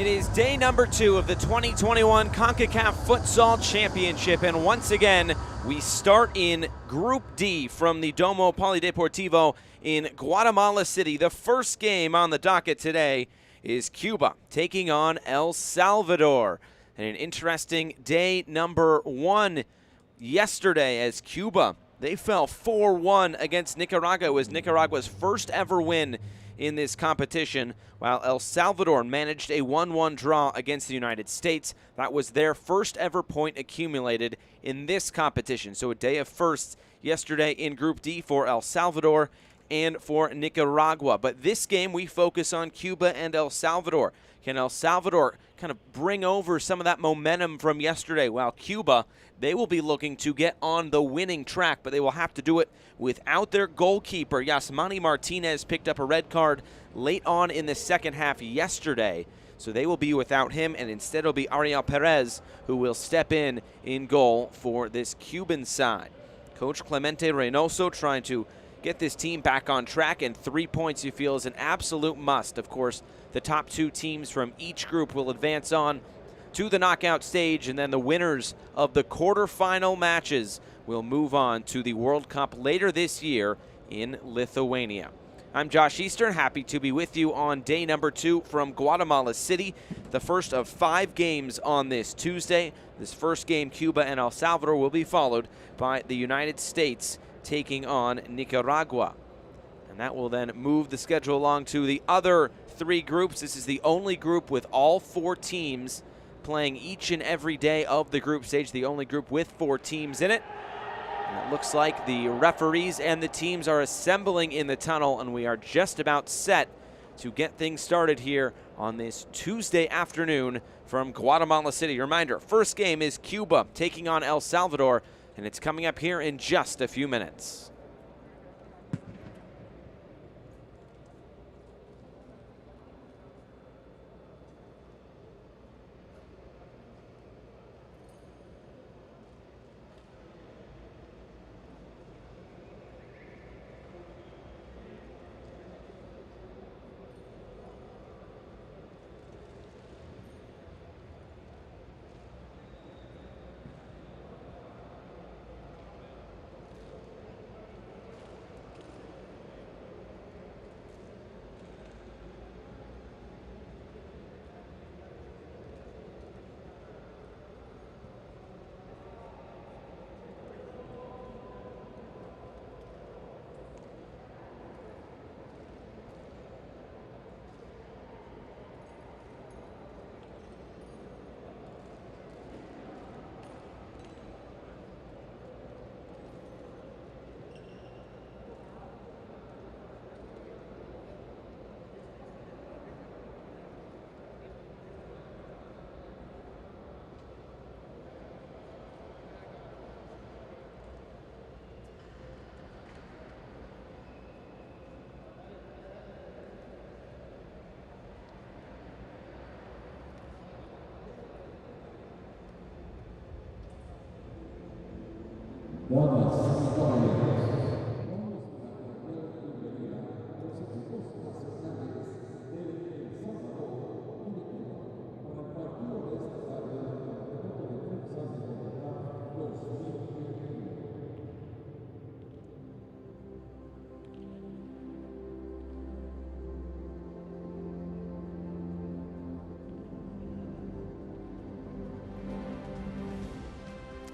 It is day number 2 of the 2021 Concacaf Futsal Championship, and once again, we start in Group D from the Domo Polideportivo in Guatemala City. The first game on the docket today is Cuba taking on El Salvador. And an interesting day number 1 yesterday as Cuba, they fell 4-1 against Nicaragua. It was Nicaragua's first ever win in this competition, while El Salvador managed a 1-1 draw against the United States. That was their first ever point accumulated in this competition. So a day of firsts yesterday in Group D for El Salvador and for Nicaragua. But this game, we focus on Cuba and El Salvador. Can El Salvador kind of bring over some of that momentum from yesterday, while Cuba, they will be looking to get on the winning track, but they will have to do it without their goalkeeper. Yasmani Martinez picked up a red card late on in the second half yesterday, so they will be without him, and instead it'll be Ariel Perez who will step in goal for this Cuban side. Coach Clemente Reynoso trying to get this team back on track, and 3 points you feel is an absolute must. Of course, the top 2 teams from each group will advance on to the knockout stage, and then the winners of the quarterfinal matches will move on to the World Cup later this year in Lithuania. I'm Josh Eastern, happy to be with you on day number 2 from Guatemala City, the first of 5 games on this Tuesday. This first game, Cuba and El Salvador, will be followed by the United States taking on Nicaragua. And that will then move the schedule along to the other 3 groups. This is the only group with all 4 teams playing each and every day of the group stage, the only group with 4 teams in it. And it looks like the referees and the teams are assembling in the tunnel, and we are just about set to get things started here on this Tuesday afternoon from Guatemala City. Reminder, first game is Cuba taking on El Salvador, and it's coming up here in just a few minutes.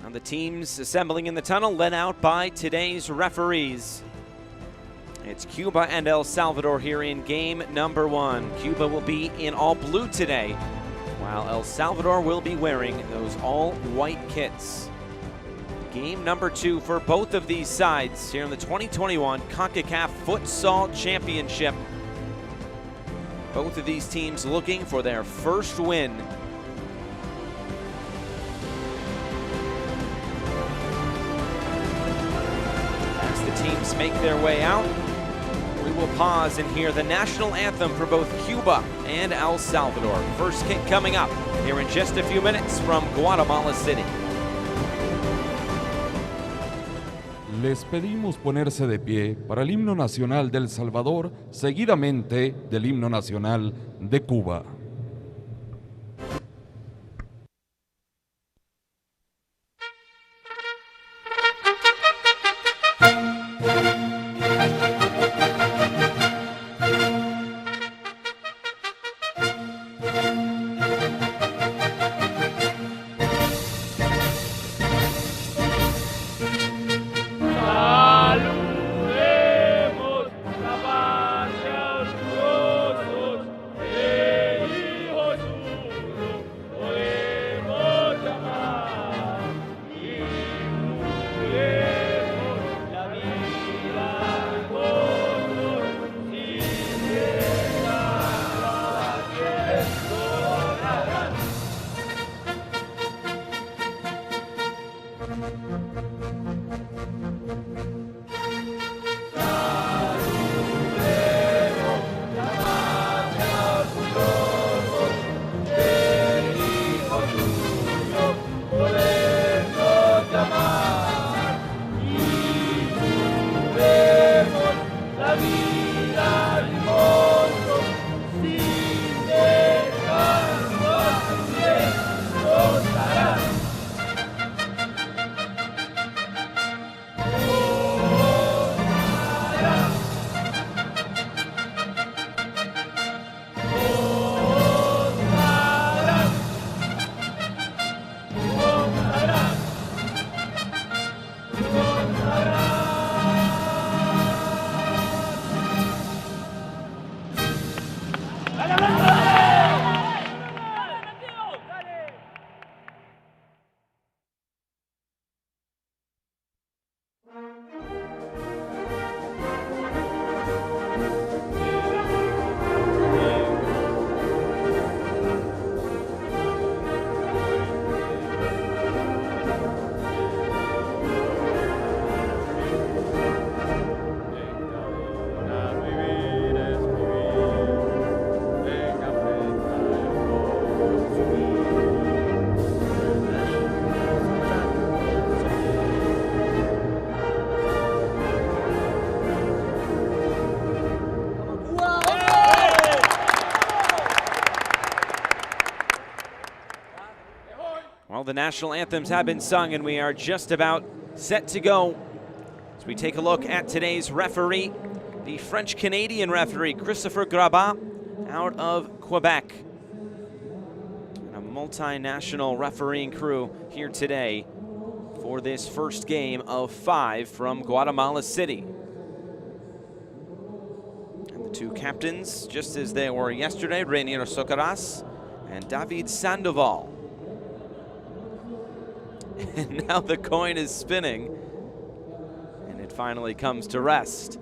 And the teams assembling in the tunnel, led out by today's referees. It's Cuba and El Salvador here in game number 1. Cuba will be in all blue today, while El Salvador will be wearing those all-white kits. Game number 2 for both of these sides here in the 2021 Concacaf Futsal Championship. Both of these teams looking for their first win. Teams make their way out. We will pause and hear the national anthem for both Cuba and El Salvador. First kick coming up here in just a few minutes from Guatemala City. Les pedimos ponerse de pie para el himno nacional de El Salvador, seguidamente del himno nacional de Cuba. Well, the national anthems have been sung, and we are just about set to go. As we take a look at today's referee, the French-Canadian referee, Christopher Grabat, out of Quebec. And a multinational refereeing crew here today for this first game of 5 from Guatemala City. And the two captains, just as they were yesterday, Rainier Socaras and David Sandoval. And now the coin is spinning, and it finally comes to rest.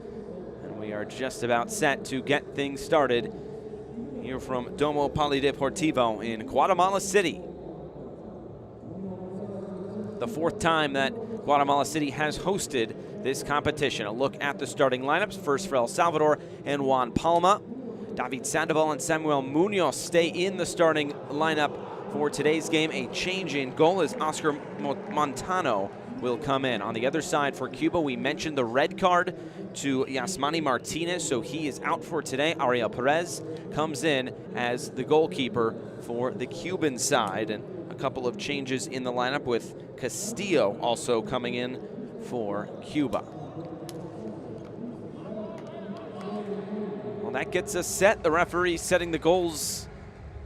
And we are just about set to get things started here from Domo Polideportivo in Guatemala City. The 4th time that Guatemala City has hosted this competition. A look at the starting lineups. First for El Salvador and Juan Palma. David Sandoval and Samuel Munoz stay in the starting lineup for today's game. A change in goal as Oscar Montano will come in. On the other side for Cuba, we mentioned the red card to Yasmani Martinez, so he is out for today. Ariel Perez comes in as the goalkeeper for the Cuban side, and a couple of changes in the lineup with Castillo also coming in for Cuba. Well, that gets us set. The referee setting the goals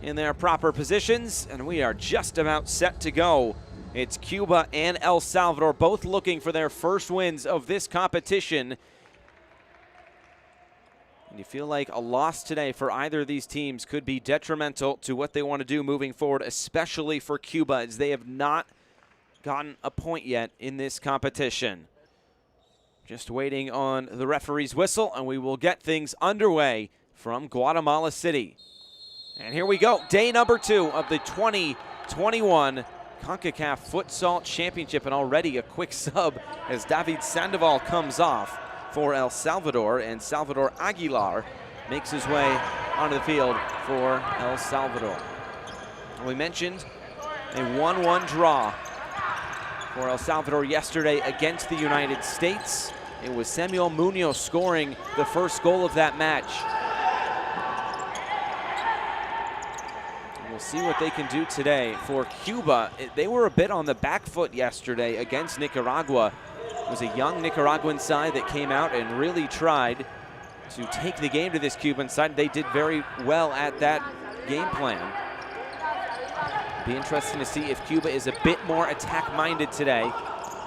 in their proper positions, and we are just about set to go. It's Cuba and El Salvador both looking for their first wins of this competition. And you feel like a loss today for either of these teams could be detrimental to what they want to do moving forward, especially for Cuba, as they have not gotten a point yet in this competition. Just waiting on the referee's whistle, and we will get things underway from Guatemala City. And here we go, day number 2 of the 2021 Concacaf Futsal Championship, and already a quick sub as David Sandoval comes off for El Salvador, and Salvador Aguilar makes his way onto the field for El Salvador. We mentioned a 1-1 draw for El Salvador yesterday against the United States. It was Samuel Munoz scoring the first goal of that match. We'll see what they can do today. For Cuba, they were a bit on the back foot yesterday against Nicaragua. It was a young Nicaraguan side that came out and really tried to take the game to this Cuban side. They did very well at that game plan. Be interesting to see if Cuba is a bit more attack-minded today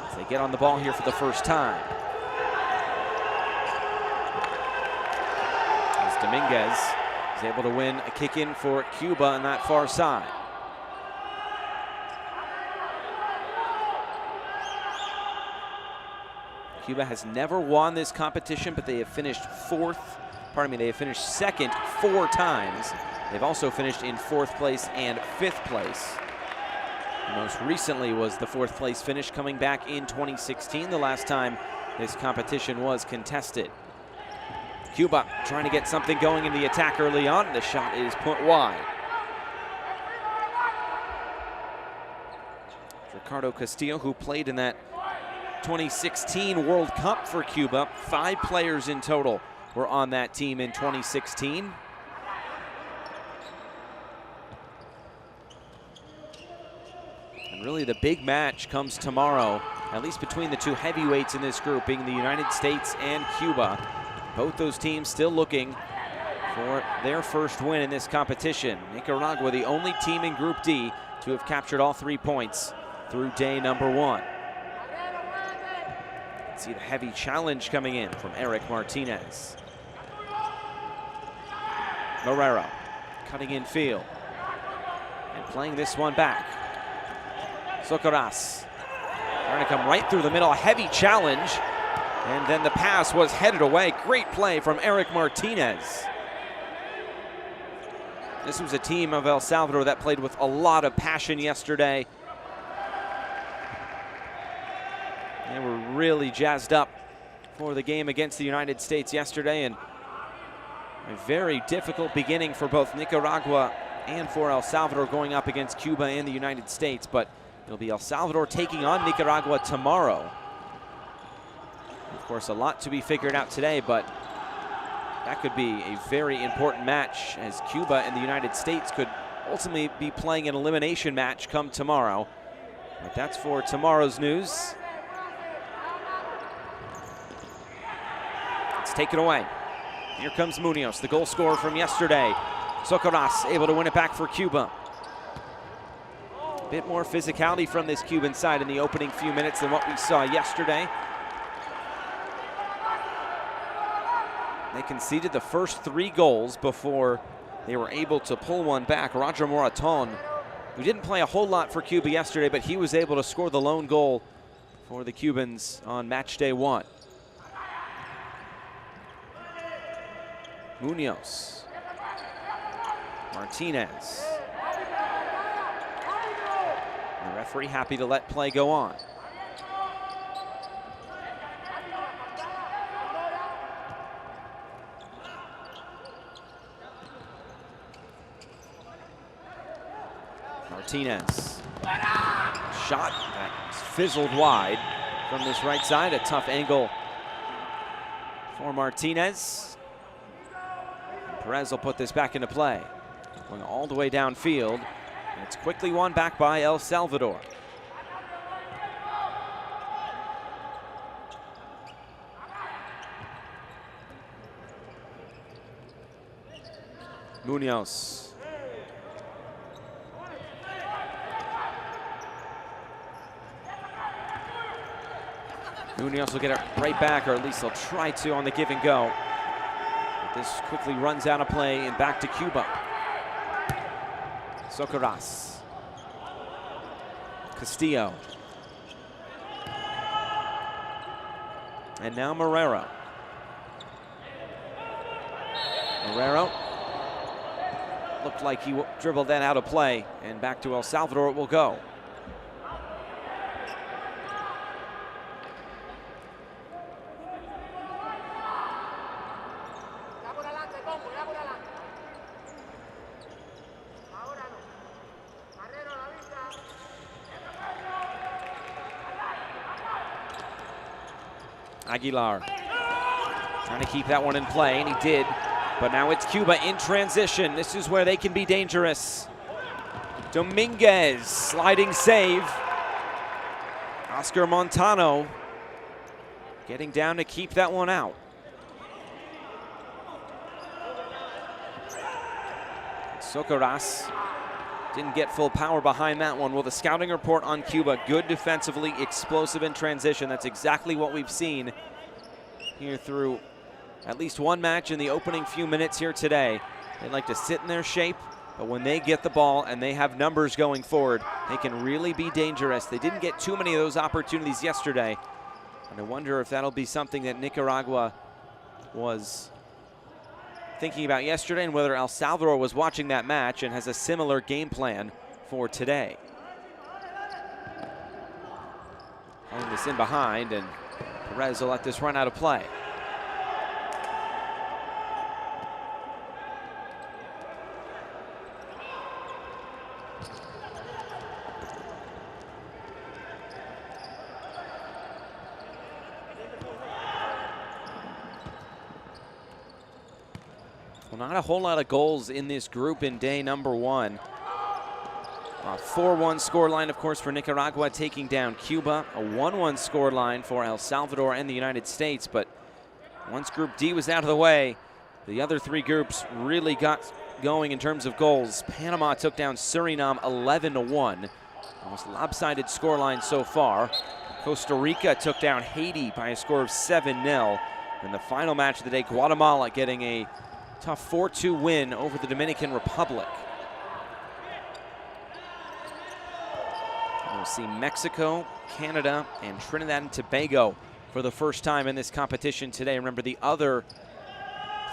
as they get on the ball here for the first time. As Dominguez is able to win a kick in for Cuba on that far side. Cuba has never won this competition, but they have finished they have finished second 4 times. They've also finished in 4th place and 5th place. Most recently was the 4th place finish coming back in 2016, the last time this competition was contested. Cuba trying to get something going in the attack early on. The shot is put wide. Ricardo Castillo, who played in that 2016 World Cup for Cuba. 5 players in total were on that team in 2016. And really the big match comes tomorrow, at least between the 2 heavyweights in this group, being the United States and Cuba. Both those teams still looking for their first win in this competition. Nicaragua, the only team in Group D to have captured all 3 points through day number 1. See the heavy challenge coming in from Eric Martinez. Marrero cutting in field and playing this one back. Socorras trying to come right through the middle, a heavy challenge, and then the pass was headed away. Great play from Eric Martinez. This was a team of El Salvador that played with a lot of passion yesterday. They were really jazzed up for the game against the United States yesterday, and a very difficult beginning for both Nicaragua and for El Salvador going up against Cuba and the United States. But it'll be El Salvador taking on Nicaragua tomorrow. Of course, a lot to be figured out today, but that could be a very important match, as Cuba and the United States could ultimately be playing an elimination match come tomorrow. But that's for tomorrow's news. Let's take it away. Here comes Munoz, the goal scorer from yesterday. Socorras able to win it back for Cuba. A bit more physicality from this Cuban side in the opening few minutes than what we saw yesterday. They conceded the first 3 goals before they were able to pull one back. Roger Moraton, who didn't play a whole lot for Cuba yesterday, but he was able to score the lone goal for the Cubans on match day 1. Munoz, Martinez. The referee happy to let play go on. Martinez. Shot that fizzled wide from this right side. A tough angle for Martinez. Perez will put this back into play. Going all the way downfield. And it's quickly won back by El Salvador. Munoz. Munoz will get it right back, or at least they'll try to on the give and go. This quickly runs out of play and back to Cuba. Socorras. Castillo. And now Marrero. Marrero looked like he dribbled that out of play, and back to El Salvador it will go. Aguilar trying to keep that one in play, and he did. But now it's Cuba in transition. This is where they can be dangerous. Dominguez, sliding save. Oscar Montano getting down to keep that one out. Socorras didn't get full power behind that one. Well, the scouting report on Cuba, good defensively, explosive in transition. That's exactly what we've seen here through at least one match in the opening few minutes here today. They like to sit in their shape, but when they get the ball and they have numbers going forward, they can really be dangerous. They didn't get too many of those opportunities yesterday, and I wonder if that'll be something that Nicaragua was thinking about yesterday, and whether El Salvador was watching that match and has a similar game plan for today. Playing this in behind, and Perez will let this run out of play. Well, not a whole lot of goals in this group in day number one. A 4-1 scoreline, of course, for Nicaragua taking down Cuba. A 1-1 scoreline for El Salvador and the United States. But once Group D was out of the way, the other three groups really got going in terms of goals. Panama took down Suriname 11-1. Almost lopsided scoreline so far. Costa Rica took down Haiti by a score of 7-0. And the final match of the day, Guatemala getting a tough 4-2 win over the Dominican Republic. We'll see Mexico, Canada, and Trinidad and Tobago for the first time in this competition today. Remember, the other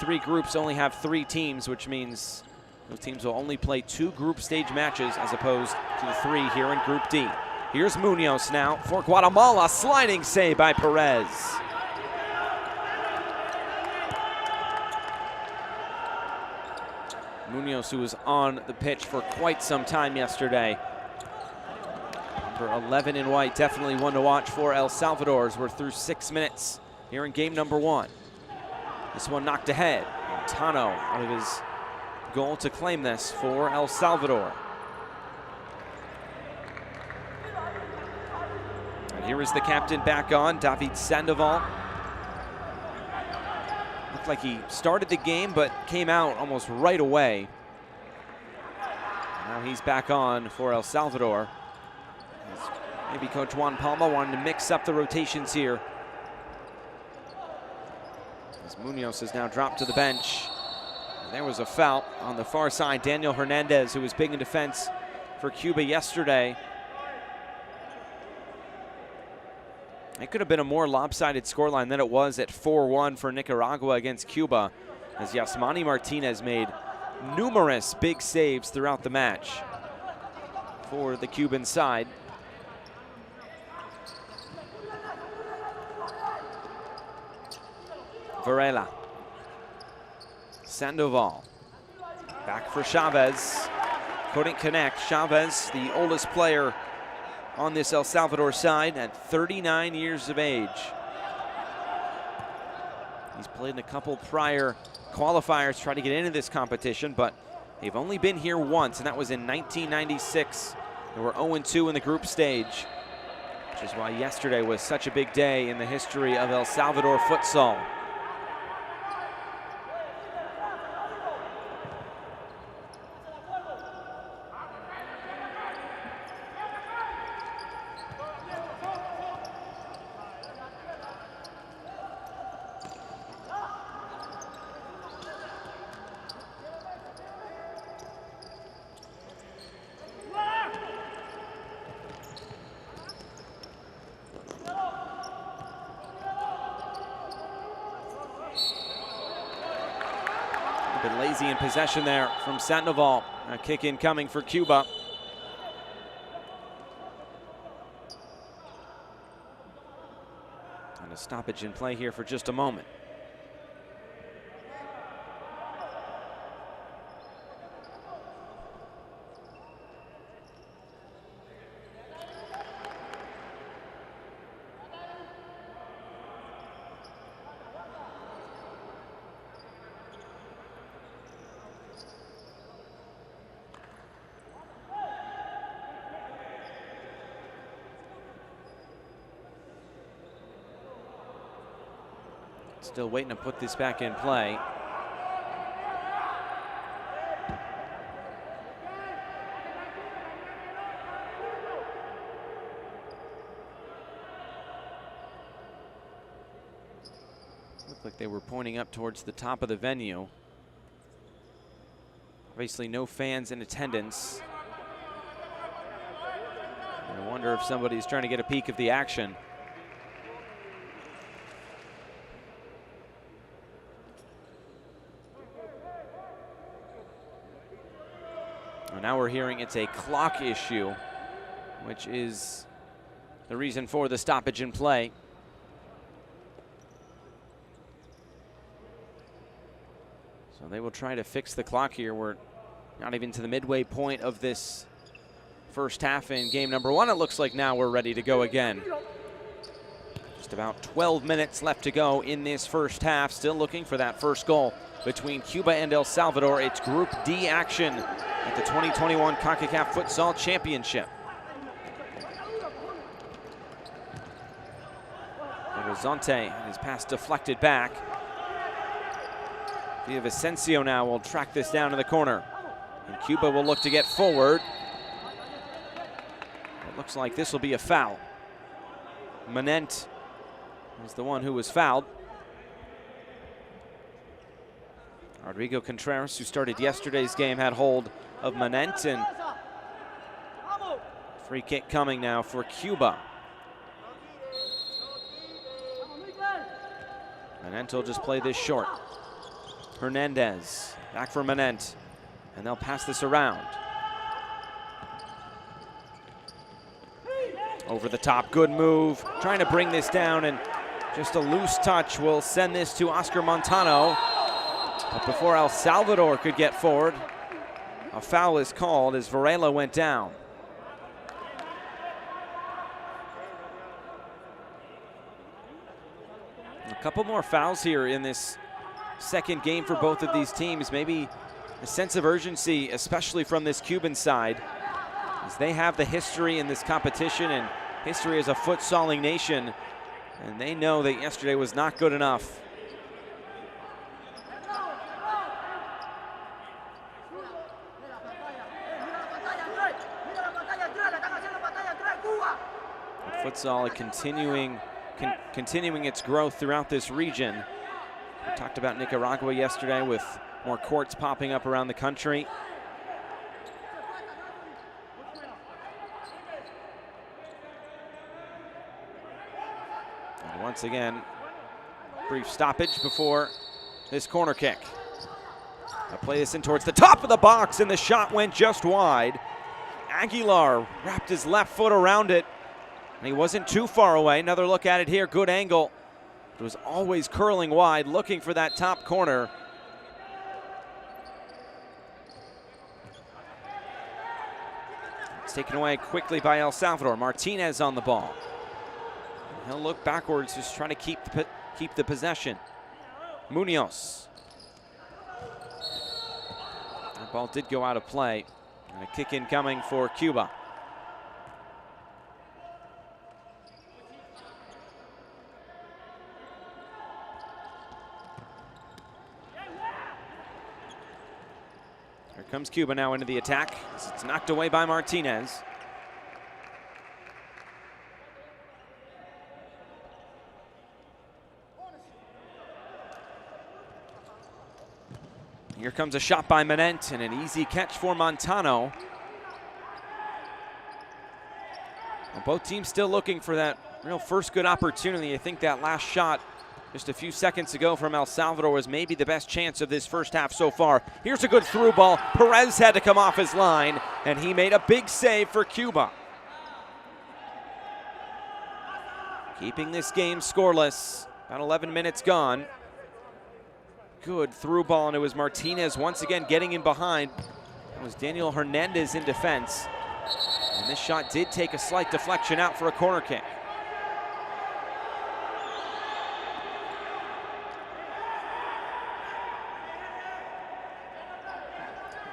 three groups only have 3 teams, which means those teams will only play 2 group stage matches as opposed to the 3 here in Group D. Here's Munoz now for Guatemala. Sliding save by Perez. Munoz, who was on the pitch for quite some time yesterday. Number 11 in white, definitely one to watch for El Salvador as we're through 6 minutes here in game number 1. This one knocked ahead. Tano out of his goal to claim this for El Salvador. And here is the captain back on, David Sandoval. Looked like he started the game but came out almost right away. Now he's back on for El Salvador. Maybe Coach Juan Palma wanted to mix up the rotations here. As Munoz has now dropped to the bench. And there was a foul on the far side. Daniel Hernandez, who was big in defense for Cuba yesterday. It could have been a more lopsided scoreline than it was at 4-1 for Nicaragua against Cuba, as Yasmani Martinez made numerous big saves throughout the match for the Cuban side. Varela. Sandoval. Back for Chavez. Couldn't connect. Chavez, the oldest player on this El Salvador side at 39 years of age. He's played in a couple prior qualifiers trying to get into this competition, but they've only been here once, and that was in 1996. They were 0-2 in the group stage, which is why yesterday was such a big day in the history of El Salvador futsal. A bit lazy in possession there from Sandoval. A kick in coming for Cuba. And a stoppage in play here for just a moment. Still waiting to put this back in play. Looked like they were pointing up towards the top of the venue. Obviously no fans in attendance. I wonder if somebody's trying to get a peek of the action. Now we're hearing it's a clock issue, which is the reason for the stoppage in play. So they will try to fix the clock here. We're not even to the midway point of this first half in game number one. It looks like now we're ready to go again. Just about 12 minutes left to go in this first half. Still looking for that first goal between Cuba and El Salvador. It's Group D action at the 2021 Concacaf Futsal Championship. Horizonte, his pass deflected back. Villavicencio now will track this down to the corner. And Cuba will look to get forward. It looks like this will be a foul. Manent is the one who was fouled. Rodrigo Contreras, who started yesterday's game, had hold of Manent, and free kick coming now for Cuba. Manent will just play this short. Hernandez, back for Manent, and they'll pass this around. Over the top, good move, trying to bring this down, and just a loose touch will send this to Oscar Montano. But before El Salvador could get forward, a foul is called as Varela went down. A couple more fouls here in this second game for both of these teams. Maybe a sense of urgency, especially from this Cuban side, as they have the history in this competition and history as a futsaling nation, and they know that yesterday was not good enough. Futsal continuing its growth throughout this region. We talked about Nicaragua yesterday with more courts popping up around the country. And once again, brief stoppage before this corner kick. I'll play this in towards the top of the box, and the shot went just wide. Aguilar wrapped his left foot around it, and he wasn't too far away. Another look at it here, good angle. It was always curling wide, looking for that top corner. It's taken away quickly by El Salvador. Martinez on the ball. He'll look backwards, just trying to keep the possession. Munoz. That ball did go out of play. And a kick in coming for Cuba. Here comes Cuba now into the attack. It's knocked away by Martinez. Here comes a shot by Manent and an easy catch for Montano. Well, both teams still looking for that real first good opportunity. I think that last shot just a few seconds ago from El Salvador was maybe the best chance of this first half so far. Here's a good through ball. Perez had to come off his line, and he made a big save for Cuba. Keeping this game scoreless. About 11 minutes gone. Good through ball, and it was Martinez once again getting in behind. It was Daniel Hernandez in defense. And this shot did take a slight deflection out for a corner kick.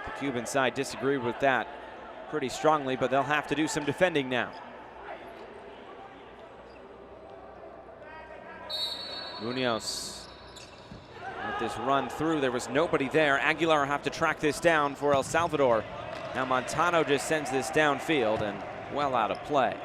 The Cuban side disagreed with that pretty strongly, but they'll have to do some defending now. Munoz. With this run through, there was nobody there. Aguilar will have to track this down for El Salvador. Now Montano just sends this downfield and well out of play.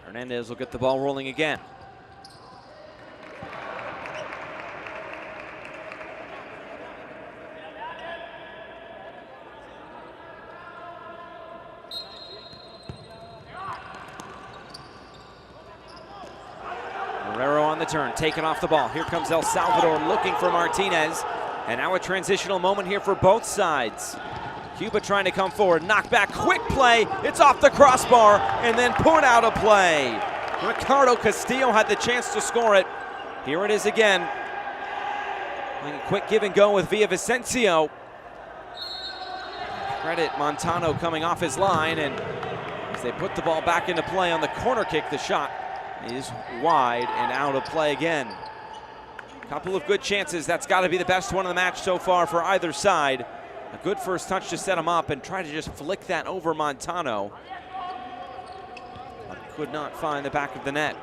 Hernandez will get the ball rolling again. Marrero on the turn, taking off the ball. Here comes El Salvador looking for Martinez. And now a transitional moment here for both sides. Cuba trying to come forward, knock back, quick play. It's off the crossbar and then put out of play. Ricardo Castillo had the chance to score it. Here it is again. A quick give and go with Villavicencio. Credit Montano coming off his line, and as they put the ball back into play on the corner kick, the shot is wide and out of play again. Couple of good chances. That's got to be the best one of the match so far for either side. A good first touch to set him up and try to just flick that over Montano. But could not find the back of the net.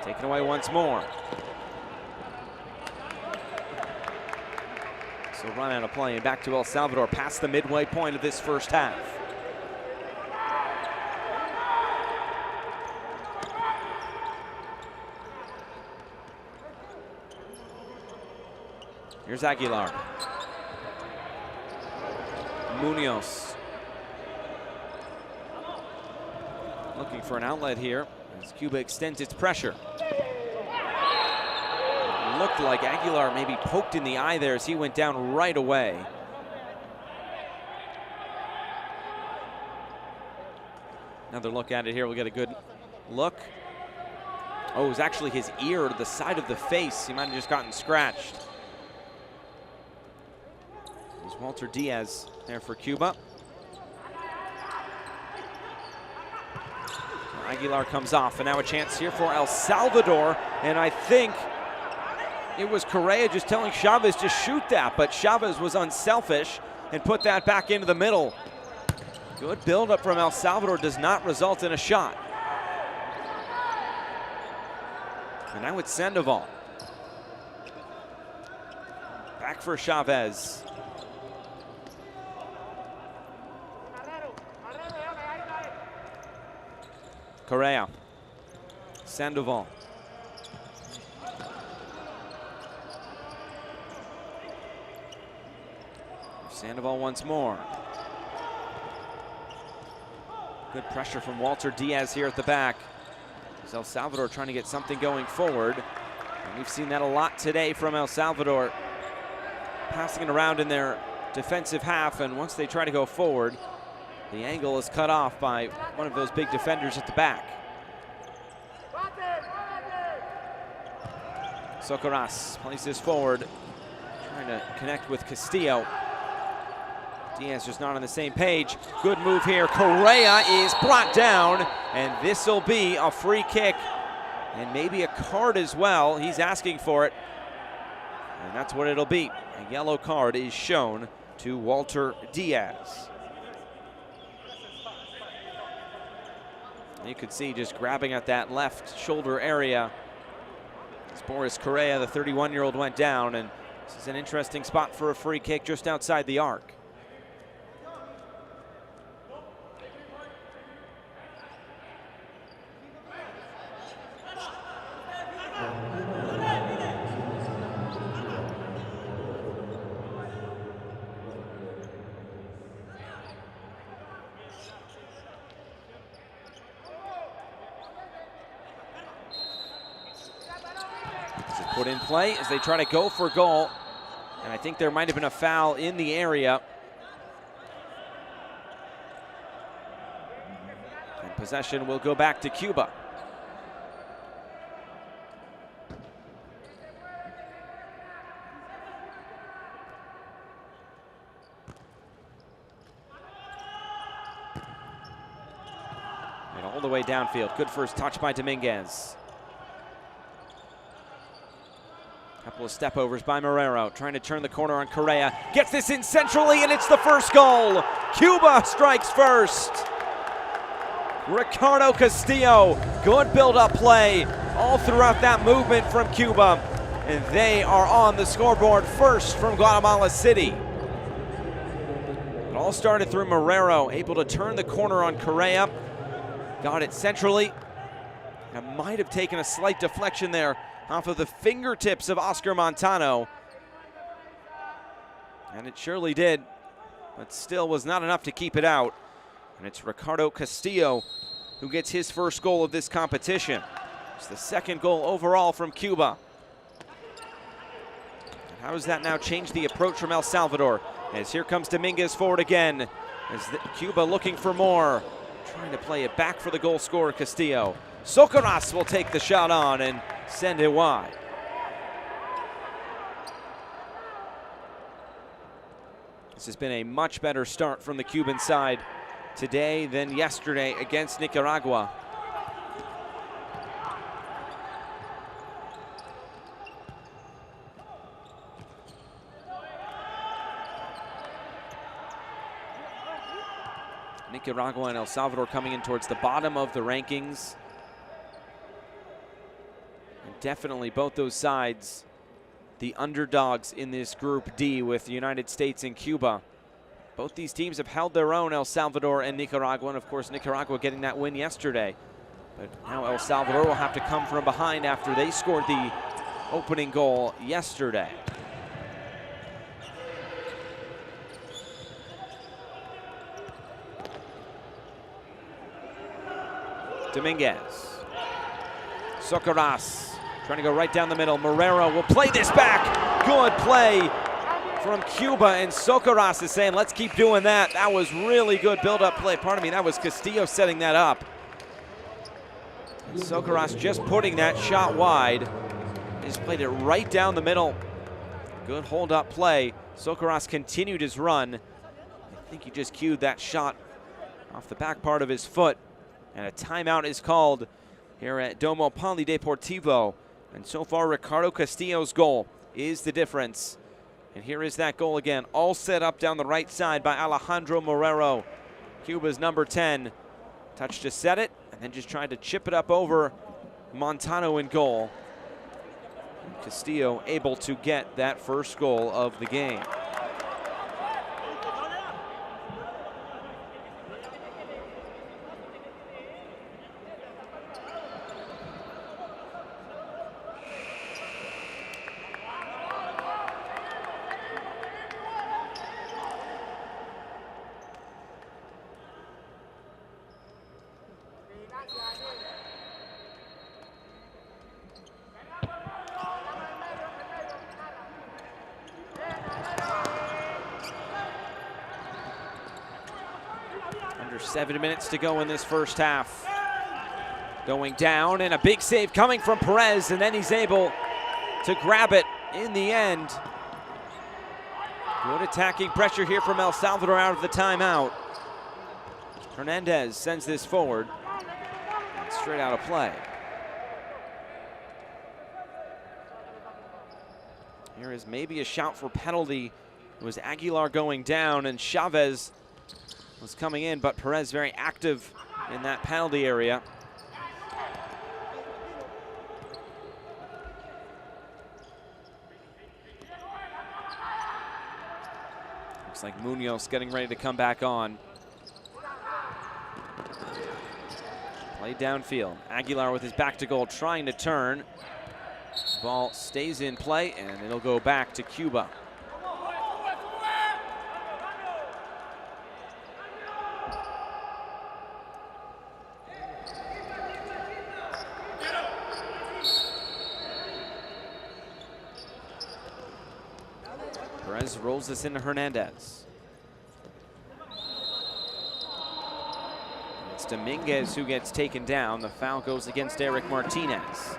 Taken away once more. So run out of play and back to El Salvador past the midway point of this first half. Here's Aguilar. Munoz. Looking for an outlet here as Cuba extends its pressure. It looked like Aguilar maybe poked in the eye there as he went down right away. Another look at it here. We'll get a good look. Oh, it was actually his ear to the side of the face. He might have just gotten scratched. There's Walter Diaz there for Cuba. Aguilar comes off, and now a chance here for El Salvador. And I think it was Correa just telling Chavez to shoot that, but Chavez was unselfish and put that back into the middle. Good buildup from El Salvador, does not result in a shot. And now it's Sandoval. Back for Chavez. Correa. Sandoval. Sandoval once more. Good pressure from Walter Diaz here at the back. As El Salvador trying to get something going forward. And we've seen that a lot today from El Salvador. Passing it around in their defensive half, and once they try to go forward, the angle is cut off by one of those big defenders at the back. Socorras plays this forward, trying to connect with Castillo. Diaz just not on the same page. Good move here. Correa is brought down, and this will be a free kick and maybe a card as well. He's asking for it, and that's what it'll be. A yellow card is shown to Walter Diaz. You could see just grabbing at that left shoulder area. As Boris Correa, the 31-year-old, went down, and this is an interesting spot for a free kick just outside the arc. Put in play as they try to go for goal. And I think there might have been a foul in the area. And possession will go back to Cuba. And all the way downfield. Good first touch by Dominguez. Couple of step overs by Marrero, trying to turn the corner on Correa. Gets this in centrally, and it's the first goal. Cuba strikes first. Ricardo Castillo, good build-up play all throughout that movement from Cuba. And they are on the scoreboard first from Guatemala City. It all started through Marrero, able to turn the corner on Correa. Got it centrally. It might have taken a slight deflection there off of the fingertips of Oscar Montano. And it surely did, but still was not enough to keep it out. And it's Ricardo Castillo who gets his first goal of this competition. It's the second goal overall from Cuba. And how does that now change the approach from El Salvador? As here comes Dominguez forward again. As Cuba looking for more. Trying to play it back for the goal scorer, Castillo. Socaras will take the shot on and send it wide. This has been a much better start from the Cuban side today than yesterday against Nicaragua. Nicaragua and El Salvador coming in towards the bottom of the rankings. And definitely both those sides the underdogs in this Group D with the United States and Cuba. Both these teams have held their own, El Salvador and Nicaragua, and of course Nicaragua getting that win yesterday. But now El Salvador will have to come from behind after they scored the opening goal yesterday. Dominguez. Socaras trying to go right down the middle. Morero will play this back. Good play from Cuba, and Socaras is saying, let's keep doing that. That was really good build-up play. Pardon me, that was Castillo setting that up. Socaras just putting that shot wide. Just played it right down the middle. Good hold-up play. Socaras continued his run. I think he just cued that shot off the back part of his foot. And a timeout is called here at Domo Polideportivo. And so far, Ricardo Castillo's goal is the difference. And here is that goal again, all set up down the right side by Alejandro Morero, Cuba's number 10. Touch to set it, and then just tried to chip it up over Montano in goal. Castillo able to get that first goal of the game. Under 7 minutes to go in this first half. Going down, and a big save coming from Perez, and then he's able to grab it in the end. Good attacking pressure here from El Salvador out of the timeout. Hernandez sends this forward. Straight out of play. Here is maybe a shout for penalty. It was Aguilar going down, and Chavez was coming in, but Perez very active in that penalty area. Looks like Munoz getting ready to come back on. Play downfield. Aguilar with his back to goal, trying to turn. Ball stays in play, and it'll go back to Cuba. Perez rolls this into Hernandez. It's Dominguez who gets taken down. The foul goes against Eric Martinez.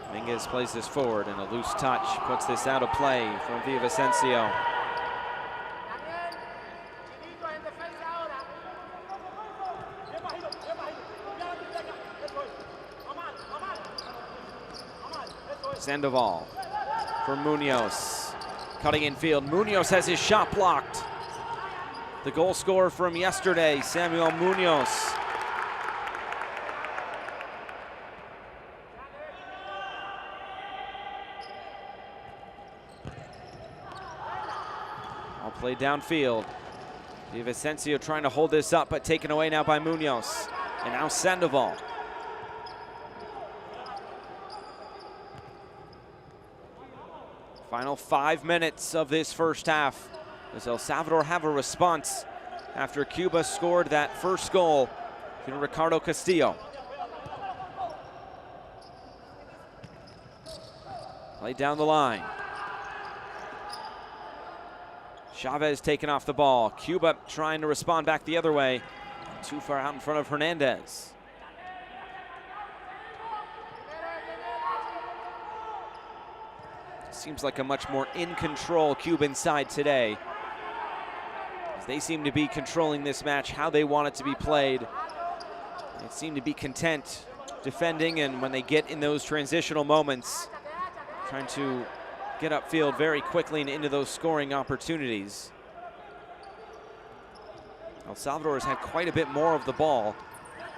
Dominguez plays this forward, and a loose touch puts this out of play from Villavicencio. Sandoval for Munoz, cutting in field. Munoz has his shot blocked. The goal scorer from yesterday, Samuel Munoz. All played downfield. Villavicencio trying to hold this up, but taken away now by Munoz. And now Sandoval. Final 5 minutes of this first half. Does El Salvador have a response after Cuba scored that first goal in Ricardo Castillo? Played down the line. Chavez taking off the ball. Cuba trying to respond back the other way. Too far out in front of Hernandez. Seems like a much more in-control Cuban side today, as they seem to be controlling this match how they want it to be played. They seem to be content defending, and when they get in those transitional moments, trying to get upfield very quickly and into those scoring opportunities. El Salvador has had quite a bit more of the ball,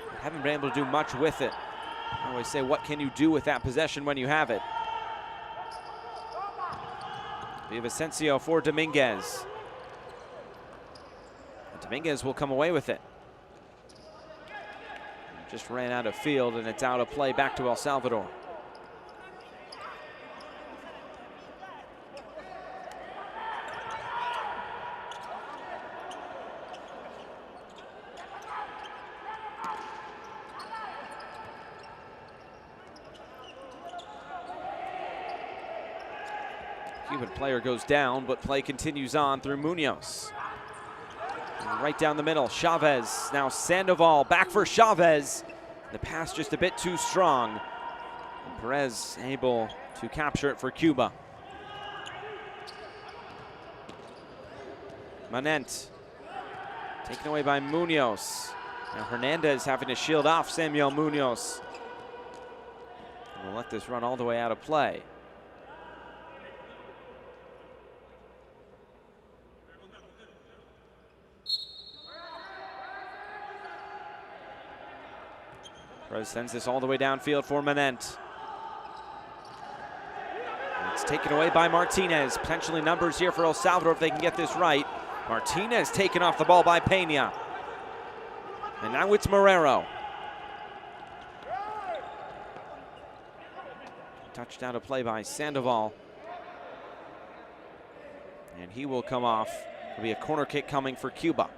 but haven't been able to do much with it. I always say, what can you do with that possession when you have it? Villavicencio for Dominguez. Dominguez will come away with it. Just ran out of field, and it's out of play back to El Salvador. Cuban player goes down, but play continues on through Munoz. And right down the middle, Chavez. Now Sandoval back for Chavez. The pass just a bit too strong. And Perez able to capture it for Cuba. Manent taken away by Munoz. Now Hernandez having to shield off Samuel Munoz. And we'll let this run all the way out of play. Perez sends this all the way downfield for Manent. It's taken away by Martinez. Potentially numbers here for El Salvador if they can get this right. Martinez taken off the ball by Peña. And now it's Marrero. Touched out of play by Sandoval. And he will come off. It'll be a corner kick coming for Cuba.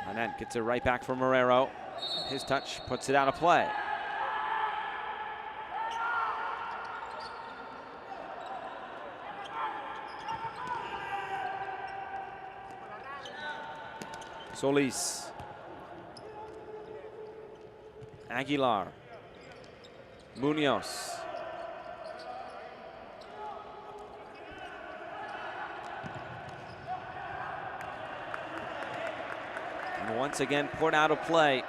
Manent gets it right back for Marrero. His touch puts it out of play. Solis. Aguilar. Munoz. And once again, put out of play.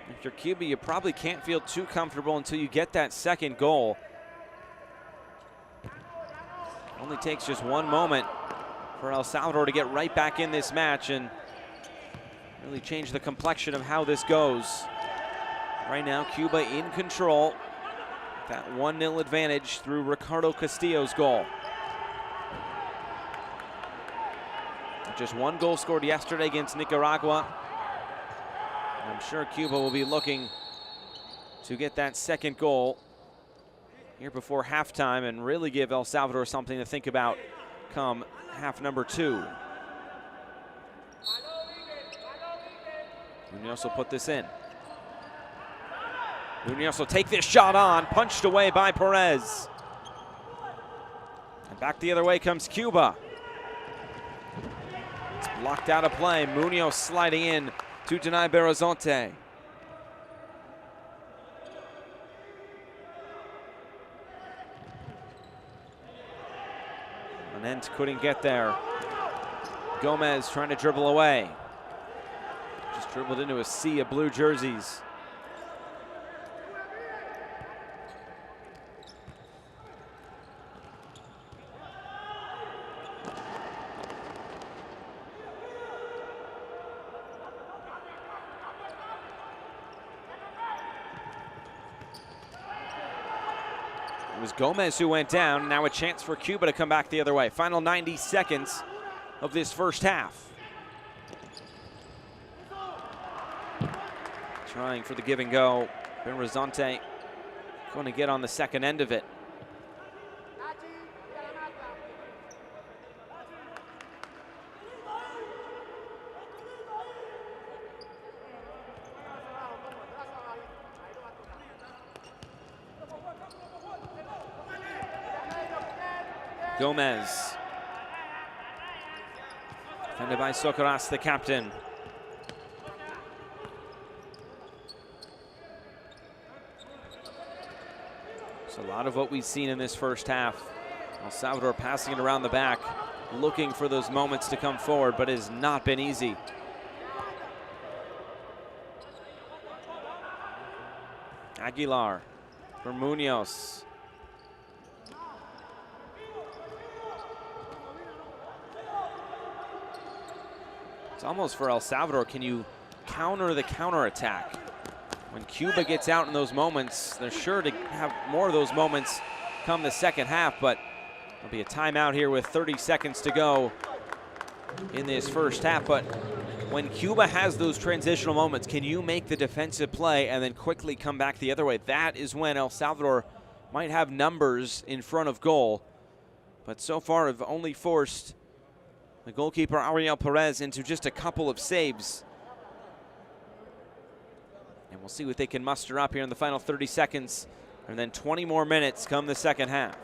If you're Cuba, you probably can't feel too comfortable until you get that second goal. Only takes just one moment for El Salvador to get right back in this match and really change the complexion of how this goes. Right now, Cuba in control. That 1-0 advantage through Ricardo Castillo's goal. Just one goal scored yesterday against Nicaragua. I'm sure Cuba will be looking to get that second goal here before halftime and really give El Salvador something to think about come half number 2. Munoz will put this in. Munoz will take this shot on, punched away by Perez. And back the other way comes Cuba. It's blocked out of play. Munoz sliding in to deny Berazonte. Manent couldn't get there. Gomez trying to dribble away. Just dribbled into a sea of blue jerseys. It was Gomez who went down. Now a chance for Cuba to come back the other way. Final 90 seconds of this first half. trying for the give and go. Ben Rezante going to get on the second end of it. Gomez. Defended by Socaras, the captain. It's a lot of what we've seen in this first half. El Salvador passing it around the back, looking for those moments to come forward, but it has not been easy. Aguilar for Munoz. It's almost for El Salvador, can you counter the counterattack? When Cuba gets out in those moments, they're sure to have more of those moments come the second half, but there'll be a timeout here with 30 seconds to go in this first half. But when Cuba has those transitional moments, can you make the defensive play and then quickly come back the other way? That is when El Salvador might have numbers in front of goal, but so far have only forced the goalkeeper Ariel Perez into just a couple of saves. And we'll see what they can muster up here in the final 30 seconds, and then 20 more minutes come the second half.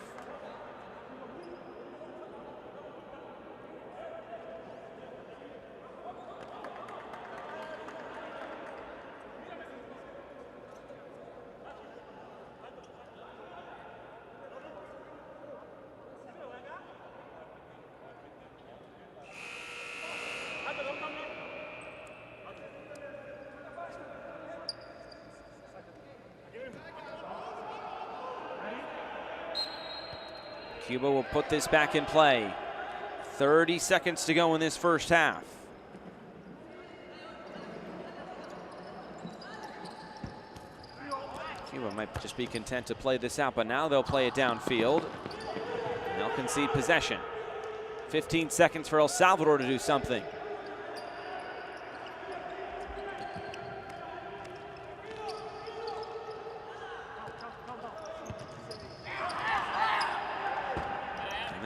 Cuba will put this back in play. 30 seconds to go in this first half. Cuba might just be content to play this out, but now they'll play it downfield. And they'll concede possession. 15 seconds for El Salvador to do something.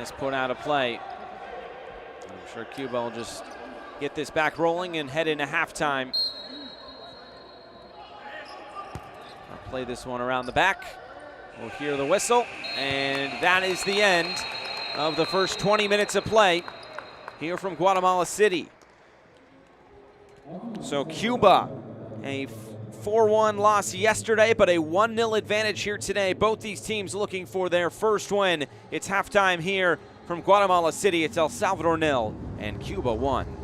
This put out of play. I'm sure Cuba will just get this back rolling and head into halftime. I'll play this one around the back. We'll hear the whistle, and that is the end of the first 20 minutes of play here from Guatemala City. So Cuba, a 4-1 loss yesterday, but a 1-0 advantage here today. Both these teams looking for their first win. It's halftime here from Guatemala City. It's El Salvador 0 and Cuba 1.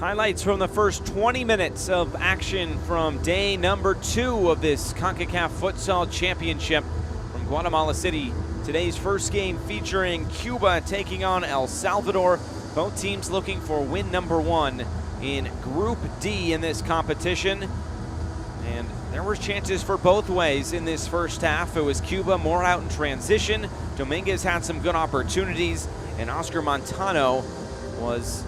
Highlights from the first 20 minutes of action from day number 2 of this Concacaf Futsal Championship from Guatemala City. Today's first game featuring Cuba taking on El Salvador. Both teams looking for win number 1 in Group D in this competition. And there were chances for both ways in this first half. It was Cuba more out in transition. Dominguez had some good opportunities, and Oscar Montano was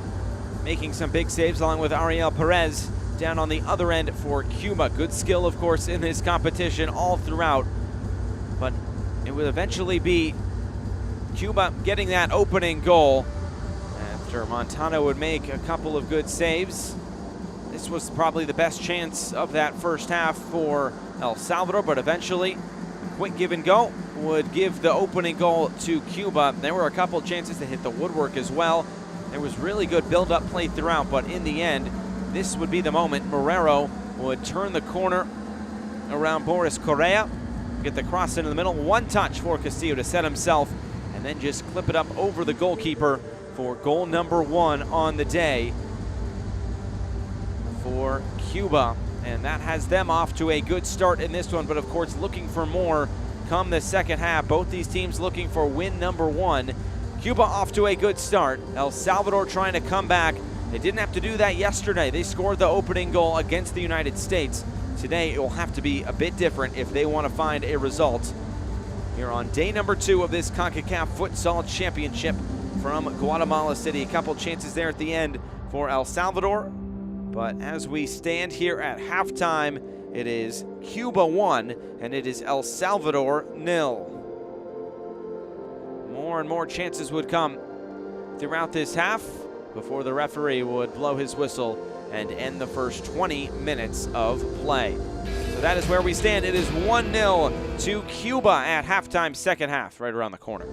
making some big saves along with Ariel Perez down on the other end for Cuba. Good skill, of course, in this competition all throughout, but it would eventually be Cuba getting that opening goal after Montano would make a couple of good saves. This was probably the best chance of that first half for El Salvador, but eventually a quick give and go would give the opening goal to Cuba. There were a couple of chances to hit the woodwork as well. There was really good build-up play throughout, but in the end, this would be the moment. Marrero would turn the corner around Boris Correa, get the cross into the middle, one touch for Castillo to set himself, and then just clip it up over the goalkeeper for goal number 1 on the day for Cuba. And that has them off to a good start in this one, but of course looking for more come the second half. Both these teams looking for win number 1. Cuba off to a good start. El Salvador trying to come back. They didn't have to do that yesterday. They scored the opening goal against the United States. Today it will have to be a bit different if they want to find a result here on day number 2 of this CONCACAF Futsal Championship from Guatemala City. A couple chances there at the end for El Salvador, but as we stand here at halftime, it is Cuba 1 and it is El Salvador 0. More and more chances would come throughout this half before the referee would blow his whistle and end the first 20 minutes of play. So that is where we stand. It is 1-0 to Cuba at halftime, second half, right around the corner.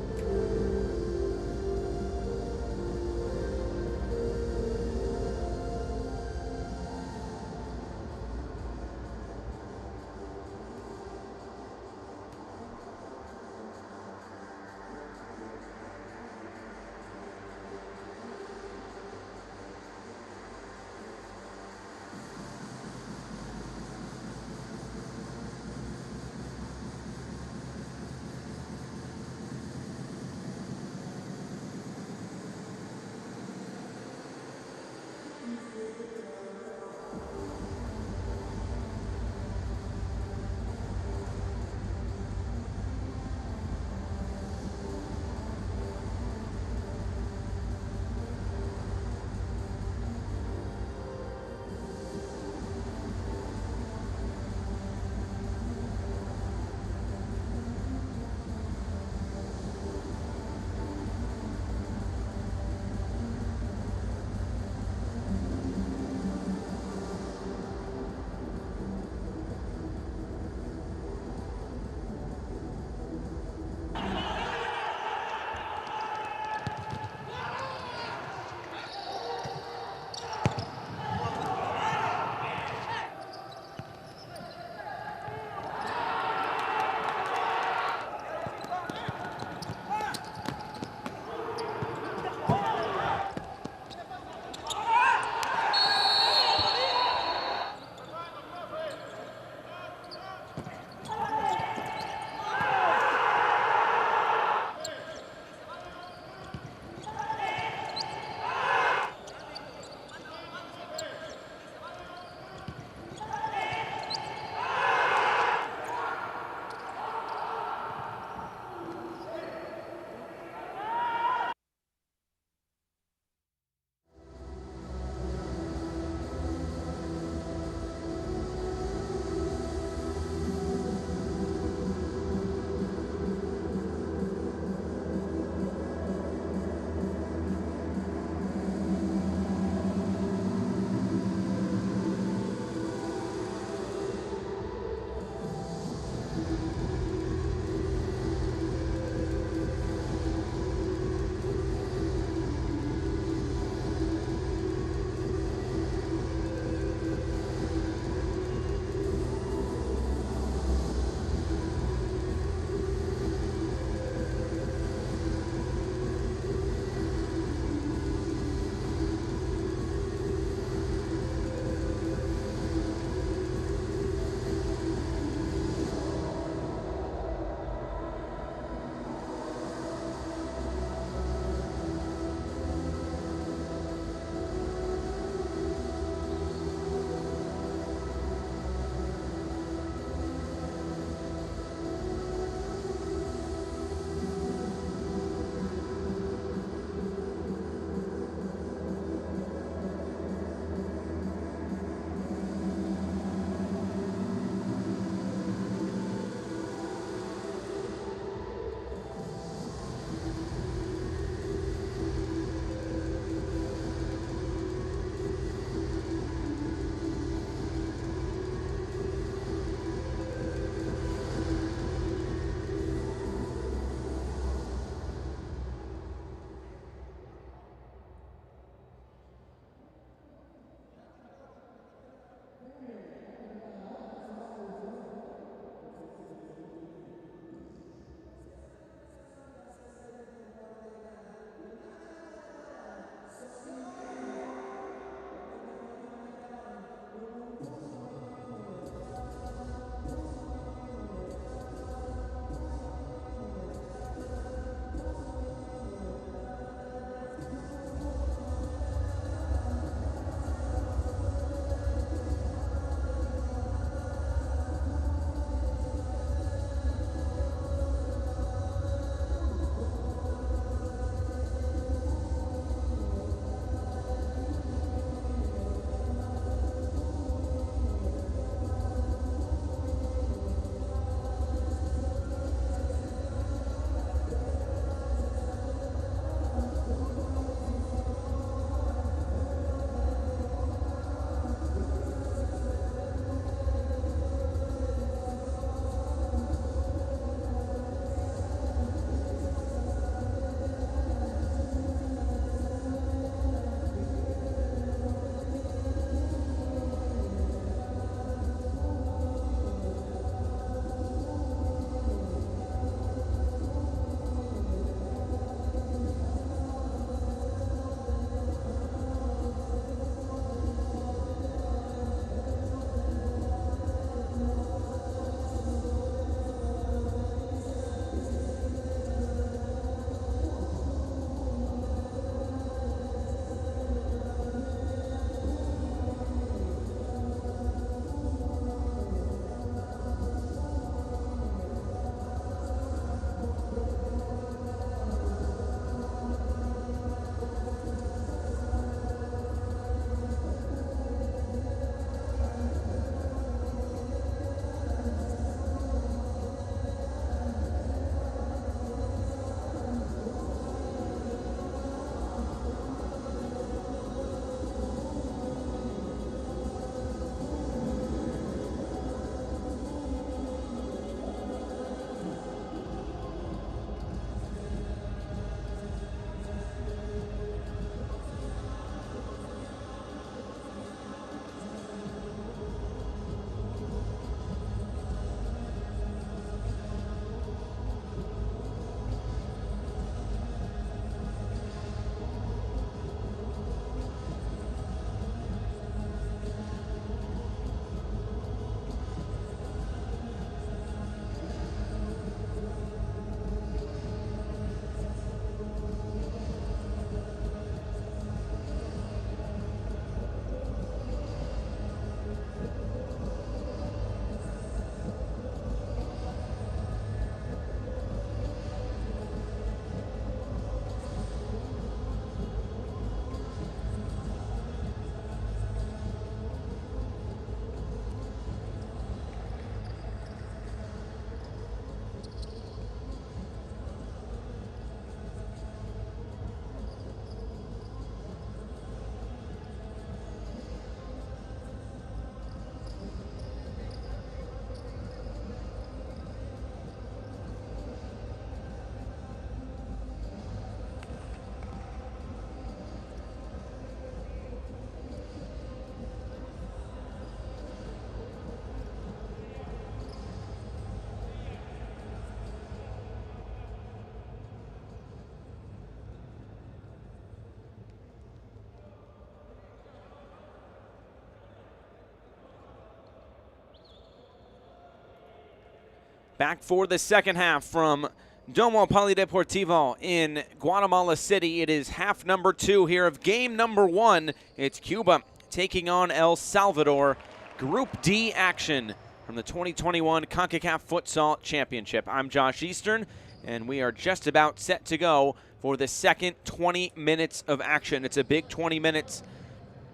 Back for the second half from Domo Polideportivo in Guatemala City. It is half number 2 here of game number 1. It's Cuba taking on El Salvador. Group D action from the 2021 Concacaf Futsal Championship. I'm Josh Eastern, and we are just about set to go for the second 20 minutes of action. It's a big 20 minutes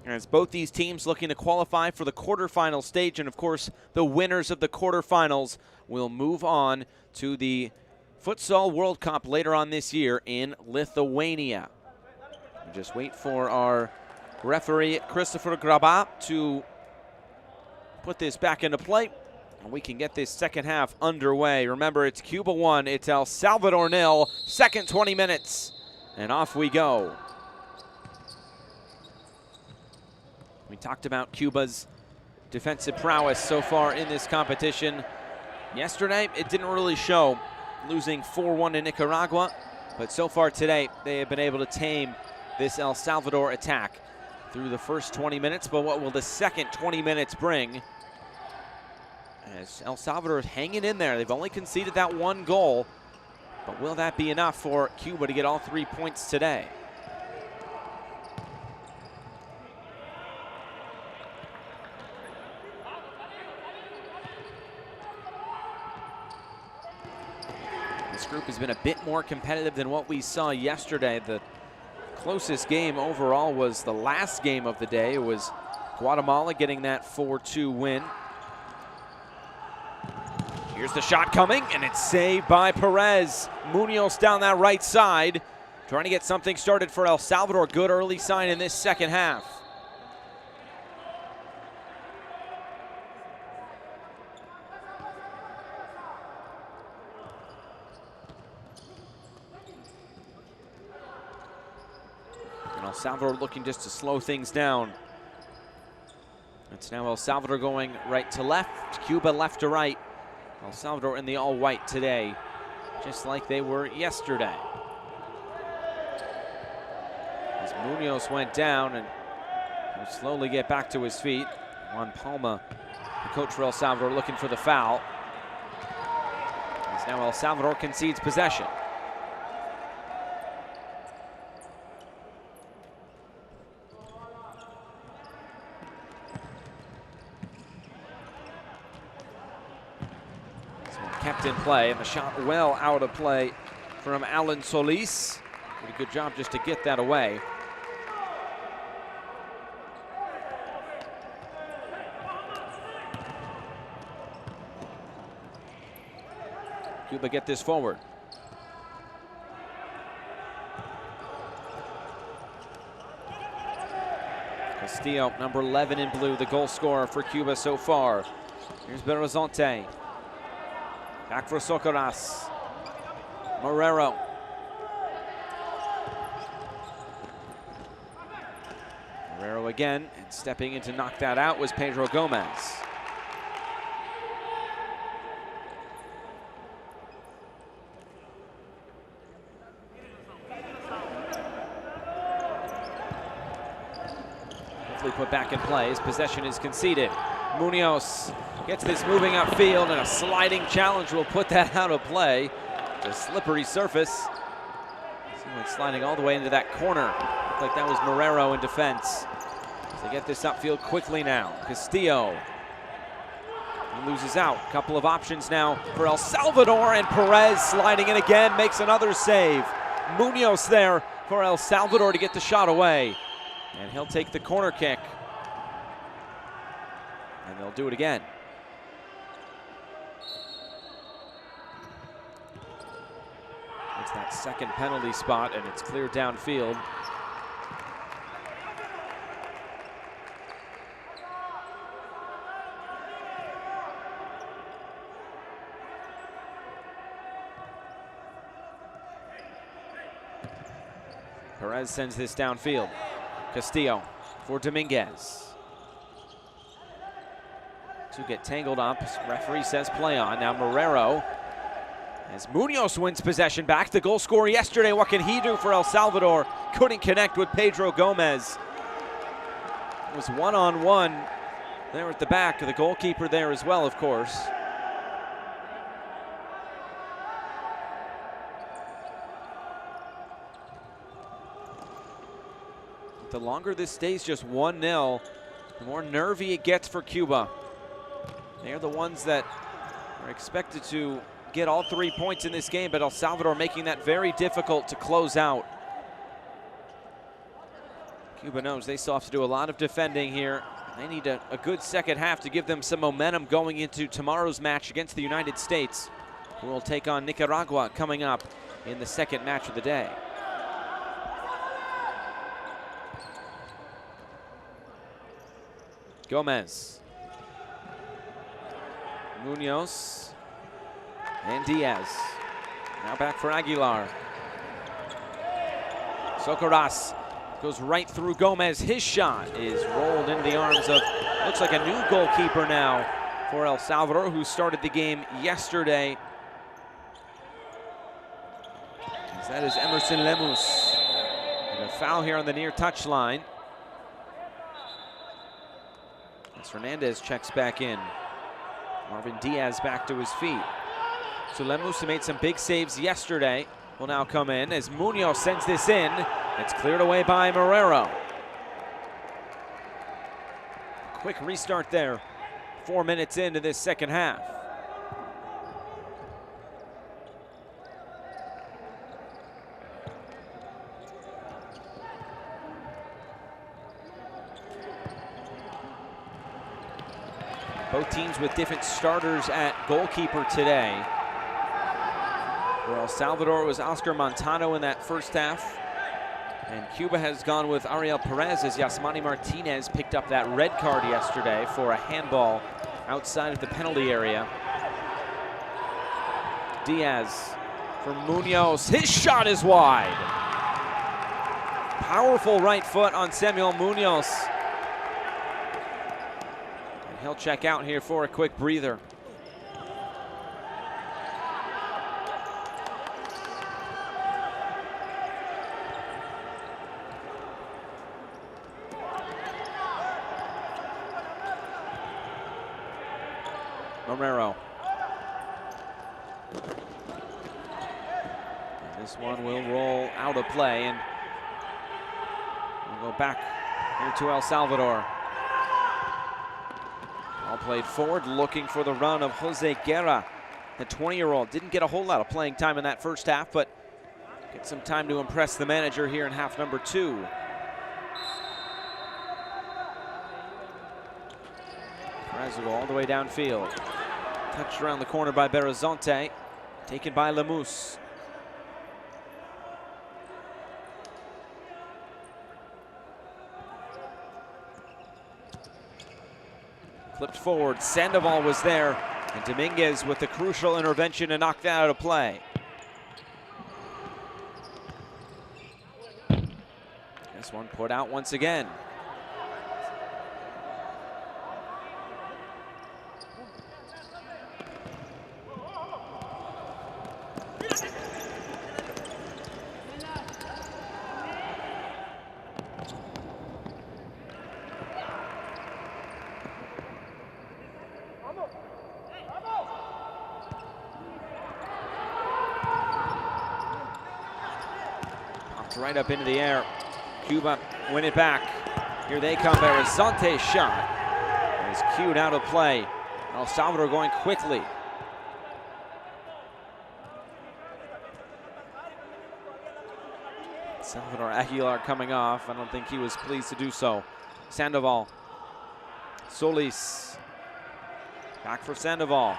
as both these teams looking to qualify for the quarterfinal stage, and of course the winners of the quarterfinals will move on to the Futsal World Cup later on this year in Lithuania. We just wait for our referee Christopher Graba to put this back into play, and we can get this second half underway. Remember, it's Cuba 1, it's El Salvador 0, second 20 minutes, and off we go. We talked about Cuba's defensive prowess so far in this competition. Yesterday, it didn't really show, losing 4-1 to Nicaragua, but so far today, they have been able to tame this El Salvador attack through the first 20 minutes, but what will the second 20 minutes bring? As El Salvador is hanging in there. They've only conceded that 1 goal, but will that be enough for Cuba to get all 3 points today? This group has been a bit more competitive than what we saw yesterday. The closest game overall was the last game of the day. It was Guatemala getting that 4-2 win. Here's the shot coming, and it's saved by Perez. Munoz down that right side, trying to get something started for El Salvador. Good early sign in this second half. And El Salvador looking just to slow things down. It's now El Salvador going right to left, Cuba left to right. El Salvador in the all-white today, just like they were yesterday. As Munoz went down, and he'll slowly get back to his feet. Juan Palma, the coach for El Salvador, looking for the foul. As now El Salvador concedes possession. Kept in play, and the shot well out of play from Alan Solis. Did a good job just to get that away. Cuba get this forward. Castillo, number 11 in blue, the goal scorer for Cuba so far. Here's Berrizonte. Back for Socorras. Marrero. Marrero again, and stepping in to knock that out was Pedro Gomez. Hopefully put back in play. His possession is conceded. Munoz gets this moving upfield, and a sliding challenge will put that out of play. The slippery surface. Someone sliding all the way into that corner. Looked like that was Marrero in defense. So get this upfield quickly now. Castillo. He loses out. Couple of options now for El Salvador, and Perez sliding in again, makes another save. Munoz there for El Salvador to get the shot away. And he'll take the corner kick. And they'll do it again. It's that second penalty spot, and it's clear downfield. Perez sends this downfield. Castillo for Dominguez. To get tangled up, referee says play on. Now Marrero, as Munoz wins possession back. The goal scorer yesterday, what can he do for El Salvador? Couldn't connect with Pedro Gomez. It was one-on-one there at the back. The goalkeeper there as well, of course. The longer this stays just 1-0, the more nervy it gets for Cuba. They're the ones that are expected to get all 3 points in this game, but El Salvador making that very difficult to close out. Cuba knows they still have to do a lot of defending here. They need a good second half to give them some momentum going into tomorrow's match against the United States, who will take on Nicaragua coming up in the second match of the day. Gomez, Munoz, and Diaz. Now back for Aguilar. Socorras goes right through Gomez. His shot is rolled into the arms of, looks like a new goalkeeper now for El Salvador, who started the game yesterday. As that is Emerson Lemus. And a foul here on the near touchline. As Hernandez checks back in. Marvin Diaz back to his feet. So Lemus, who made some big saves yesterday, will now come in as Munoz sends this in. It's cleared away by Marrero. Quick restart there. 4 minutes into this second half. Both teams with different starters at goalkeeper today. For El Salvador, it was Oscar Montano in that first half. And Cuba has gone with Ariel Perez as Yasmani Martinez picked up that red card yesterday for a handball outside of the penalty area. Diaz for Munoz. His shot is wide. Powerful right foot on Samuel Munoz. And he'll check out here for a quick breather. Marrero. And this one will roll out of play, and we'll go back here to El Salvador. Ball played forward, looking for the run of Jose Guerra, the 20-year-old. Didn't get a whole lot of playing time in that first half, but get some time to impress the manager here in half number 2. Brazigo all the way downfield. Touched around the corner by Berazonte. Taken by Lemus. Flipped forward. Sandoval was there. And Dominguez with the crucial intervention to knock that out of play. This one put out once again. Right up into the air. Cuba win it back. Here they come. Berazonte's shot is cued out of play. El Salvador going quickly. Salvador Aguilar coming off. I don't think he was pleased to do so. Sandoval. Solis. Back for Sandoval.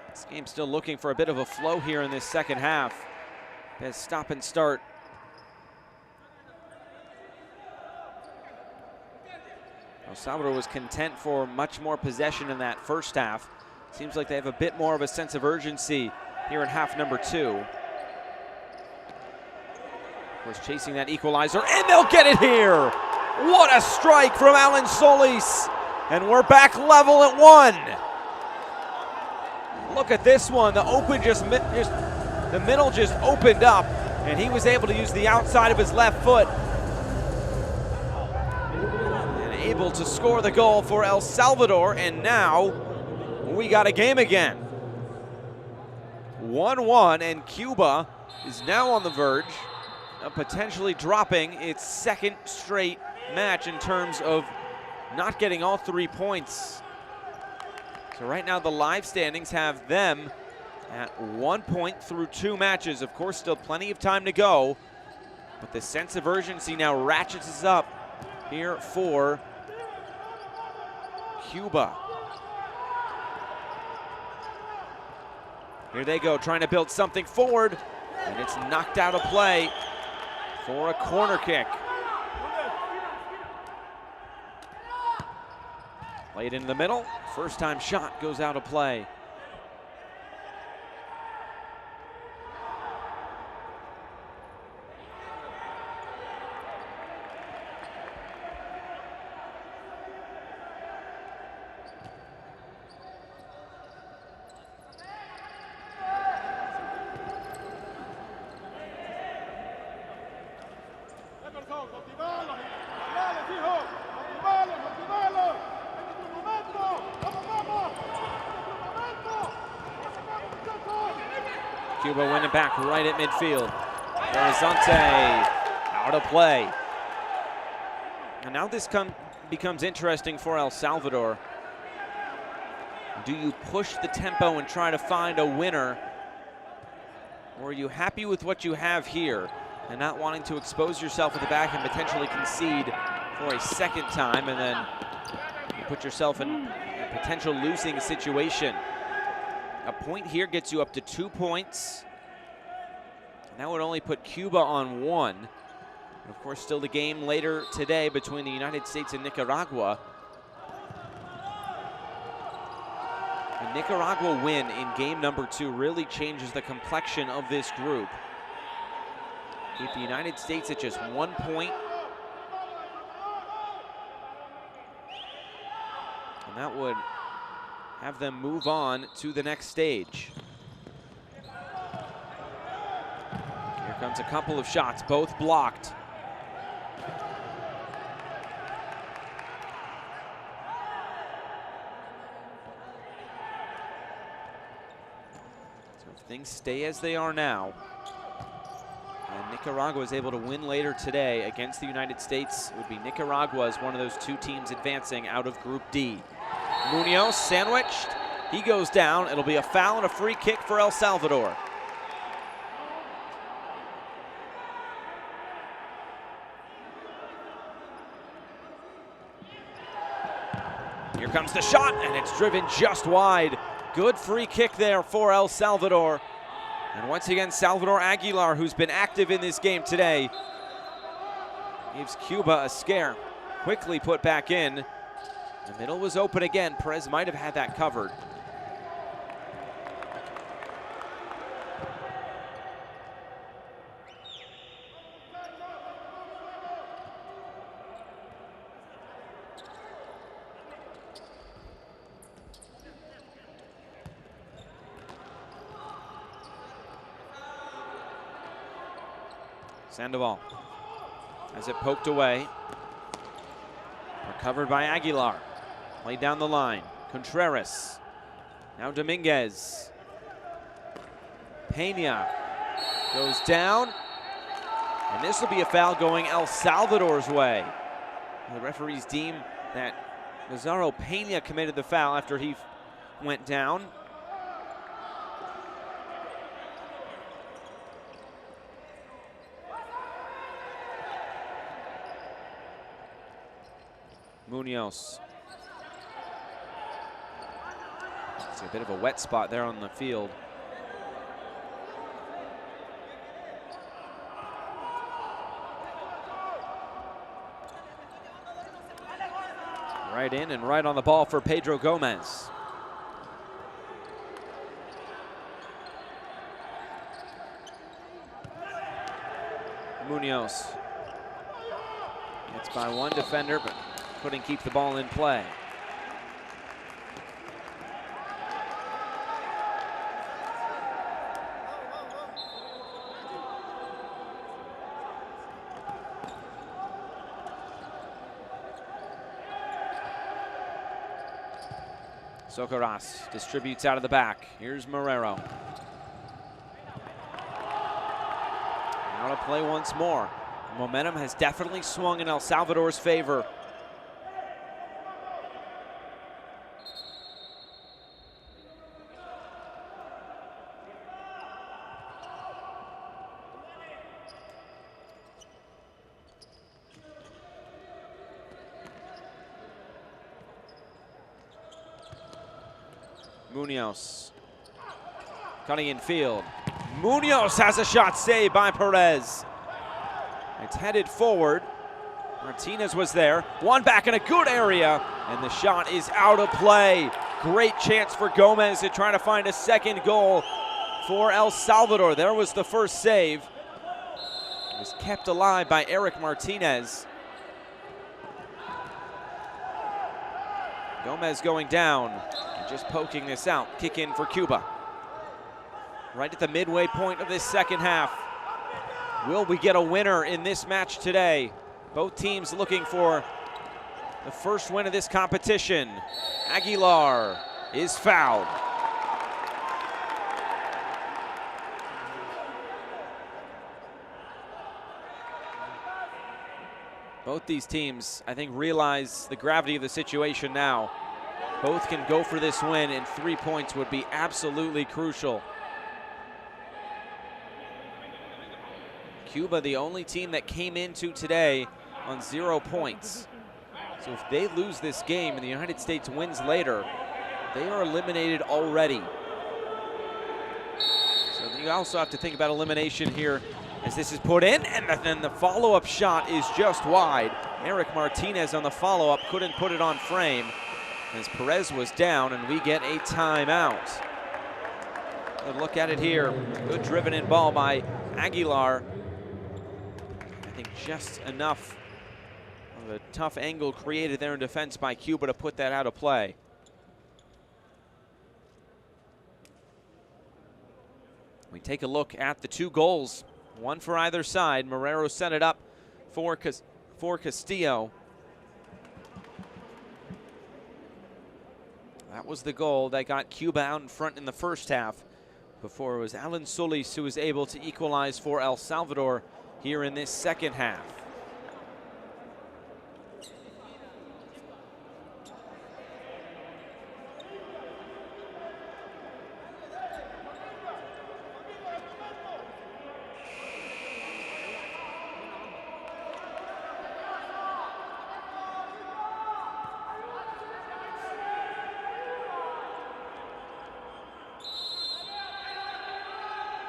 This game's still looking for a bit of a flow here in this second half. As stop and start. El Salvador was content for much more possession in that first half. Seems like they have a bit more of a sense of urgency here in half number 2. Of course, chasing that equalizer, and they'll get it here. What a strike from Alan Solis. And we're back level at 1. Look at this one. The middle just opened up, and he was able to use the outside of his left foot and able to score the goal for El Salvador, and now we got a game again. 1-1, and Cuba is now on the verge of potentially dropping its second straight match in terms of not getting all 3 points. So right now the live standings have them at 1 point through 2 matches. Of course, still plenty of time to go, but the sense of urgency now ratchets us up here for Cuba. Here they go, trying to build something forward, and it's knocked out of play for a corner kick. Played in the middle, first time shot goes out of play. Cuba winning back right at midfield. Horizonte out of play. And now this becomes interesting for El Salvador. Do you push the tempo and try to find a winner? Or are you happy with what you have here and not wanting to expose yourself at the back and potentially concede for a second time, and then you put yourself in a potential losing situation? A point here gets you up to 2 points. And that would only put Cuba on 1. And of course, still the game later today between the United States and Nicaragua. A Nicaragua win in game number 2 really changes the complexion of this group. Keep the United States at just 1 point. And that would have them move on to the next stage. Here comes a couple of shots, both blocked. So if things stay as they are now, and Nicaragua is able to win later today against the United States, it would be Nicaragua as one of those 2 teams advancing out of Group D. Munoz sandwiched, he goes down. It'll be a foul and a free kick for El Salvador. Here comes the shot, and it's driven just wide. Good free kick there for El Salvador. And once again, Salvador Aguilar, who's been active in this game today, gives Cuba a scare. Quickly put back in. The middle was open again. Perez might have had that covered. Sandoval has it poked away. Recovered by Aguilar. Played down the line. Contreras. Now Dominguez. Pena goes down. And this will be a foul going El Salvador's way. The referees deem that Nazaro Pena committed the foul after he went down. Munoz. It's a bit of a wet spot there on the field. Right in and right on the ball for Pedro Gomez. Munoz. It's by one defender, but couldn't keep the ball in play. Socaras distributes out of the back. Here's Marrero. Now to play once more. Momentum has definitely swung in El Salvador's favor. Munoz cutting in field. Munoz has a shot saved by Perez. It's headed forward. Martinez was there. One back in a good area, and the shot is out of play. Great chance for Gomez to try to find a second goal for El Salvador. There was the first save. It was kept alive by Eric Martinez. Gomez going down and just poking this out. Kick in for Cuba. Right at the midway point of this second half. Will we get a winner in this match today? Both teams looking for the first win of this competition. Aguilar is fouled. Both these teams, I think, realize the gravity of the situation now. Both can go for this win, and 3 points would be absolutely crucial. Cuba, the only team that came into today on 0 points. So if they lose this game and the United States wins later, they are eliminated already. So you also have to think about elimination here as this is put in, and then the follow-up shot is just wide. Eric Martinez on the follow-up couldn't put it on frame as Perez was down, and we get a timeout. Good look at it here. Good driven in ball by Aguilar. I think just enough of a tough angle created there in defense by Cuba to put that out of play. We take a look at the 2 goals, one for either side. Marrero set it up for Castillo. That was the goal that got Cuba out in front in the first half. Before it was Alan Solis who was able to equalize for El Salvador here in this second half.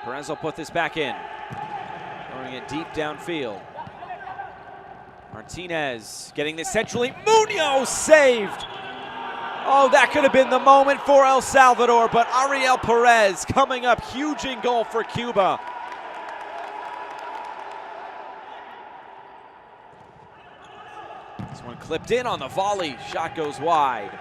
Perez will put this back in. Throwing it deep downfield. Martinez getting this centrally. Munoz saved. Oh, that could have been the moment for El Salvador, but Ariel Perez coming up huge in goal for Cuba. This one clipped in on the volley. Shot goes wide.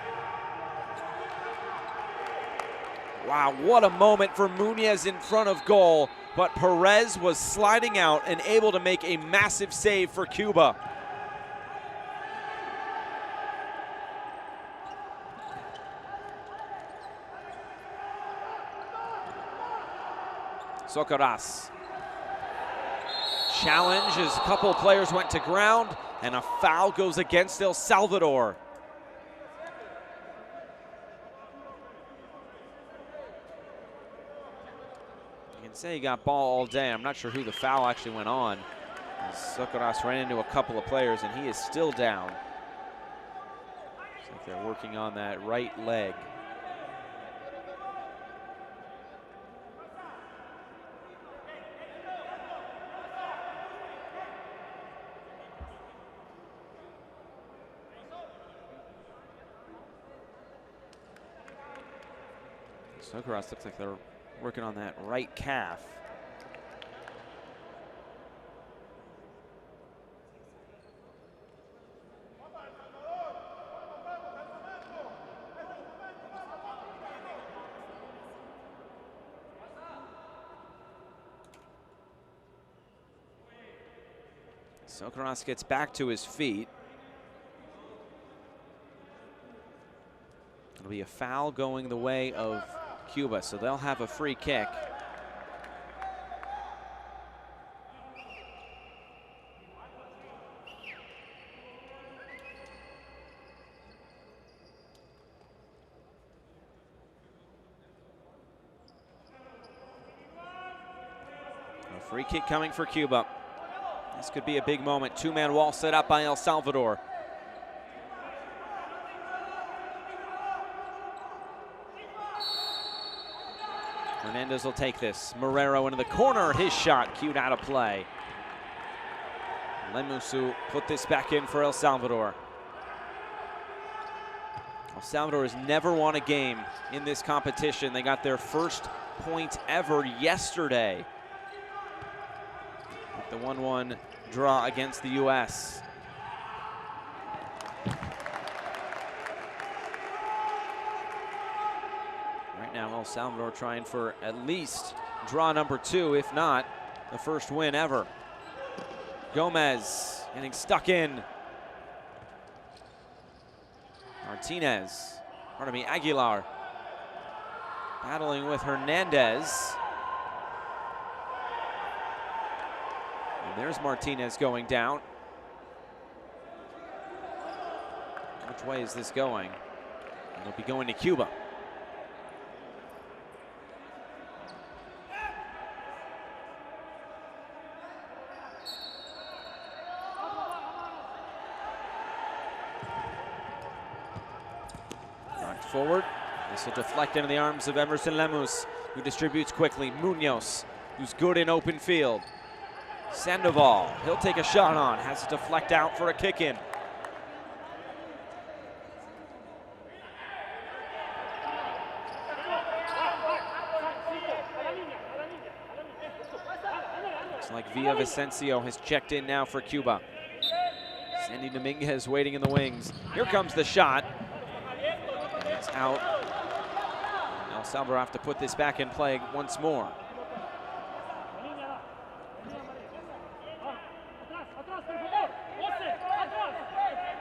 Wow, what a moment for Munoz in front of goal, but Perez was sliding out and able to make a massive save for Cuba. Socaras. Challenge as a couple players went to ground, and a foul goes against El Salvador. Say he got ball all day. I'm not sure who the foul actually went on. Socaras ran into a couple of players, and he is still down. Looks like they're working on that right leg. Socaras looks like they're working on that right calf. Socaras gets back to his feet. It'll be a foul going the way of Cuba, so they'll have a free kick. A free kick coming for Cuba. This could be a big moment. Two-man wall set up by El Salvador. Hernandez will take this. Marrero into the corner. His shot cued out of play. Lemusu put this back in for El Salvador. El Salvador has never won a game in this competition. They got their first point ever yesterday with the 1-1 draw against the U.S. Right now, El Salvador trying for at least draw number 2, if not the first win ever. Gomez getting stuck in. Aguilar battling with Hernandez. And there's Martinez going down. Which way is this going? It'll be going to Cuba. Forward. This will deflect into the arms of Emerson Lemus, who distributes quickly. Munoz, who's good in open field. Sandoval, he'll take a shot on, has to deflect out for a kick in. Looks like Villavicencio has checked in now for Cuba. Sandy Dominguez waiting in the wings. Here comes the shot. It's out. El Salvador have to put this back in play once more.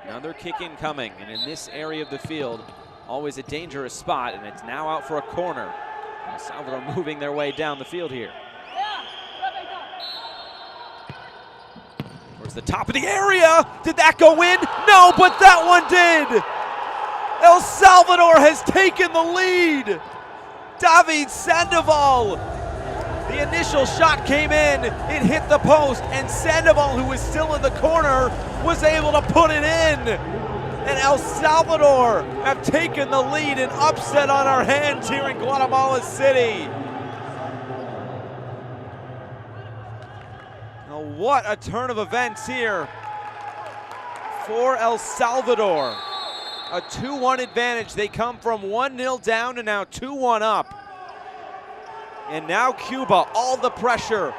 Another kick in coming, and in this area of the field, always a dangerous spot, and it's now out for a corner. El Salvador moving their way down the field here. Towards the top of the area. Did that go in? No, but that one did. El Salvador has taken the lead. David Sandoval. The initial shot came in, it hit the post, and Sandoval, who was still in the corner, was able to put it in. And El Salvador have taken the lead, an upset on our hands here in Guatemala City. Now what a turn of events here for El Salvador. A 2-1 advantage. They come from 1-0 down to now 2-1 up. And now Cuba, all the pressure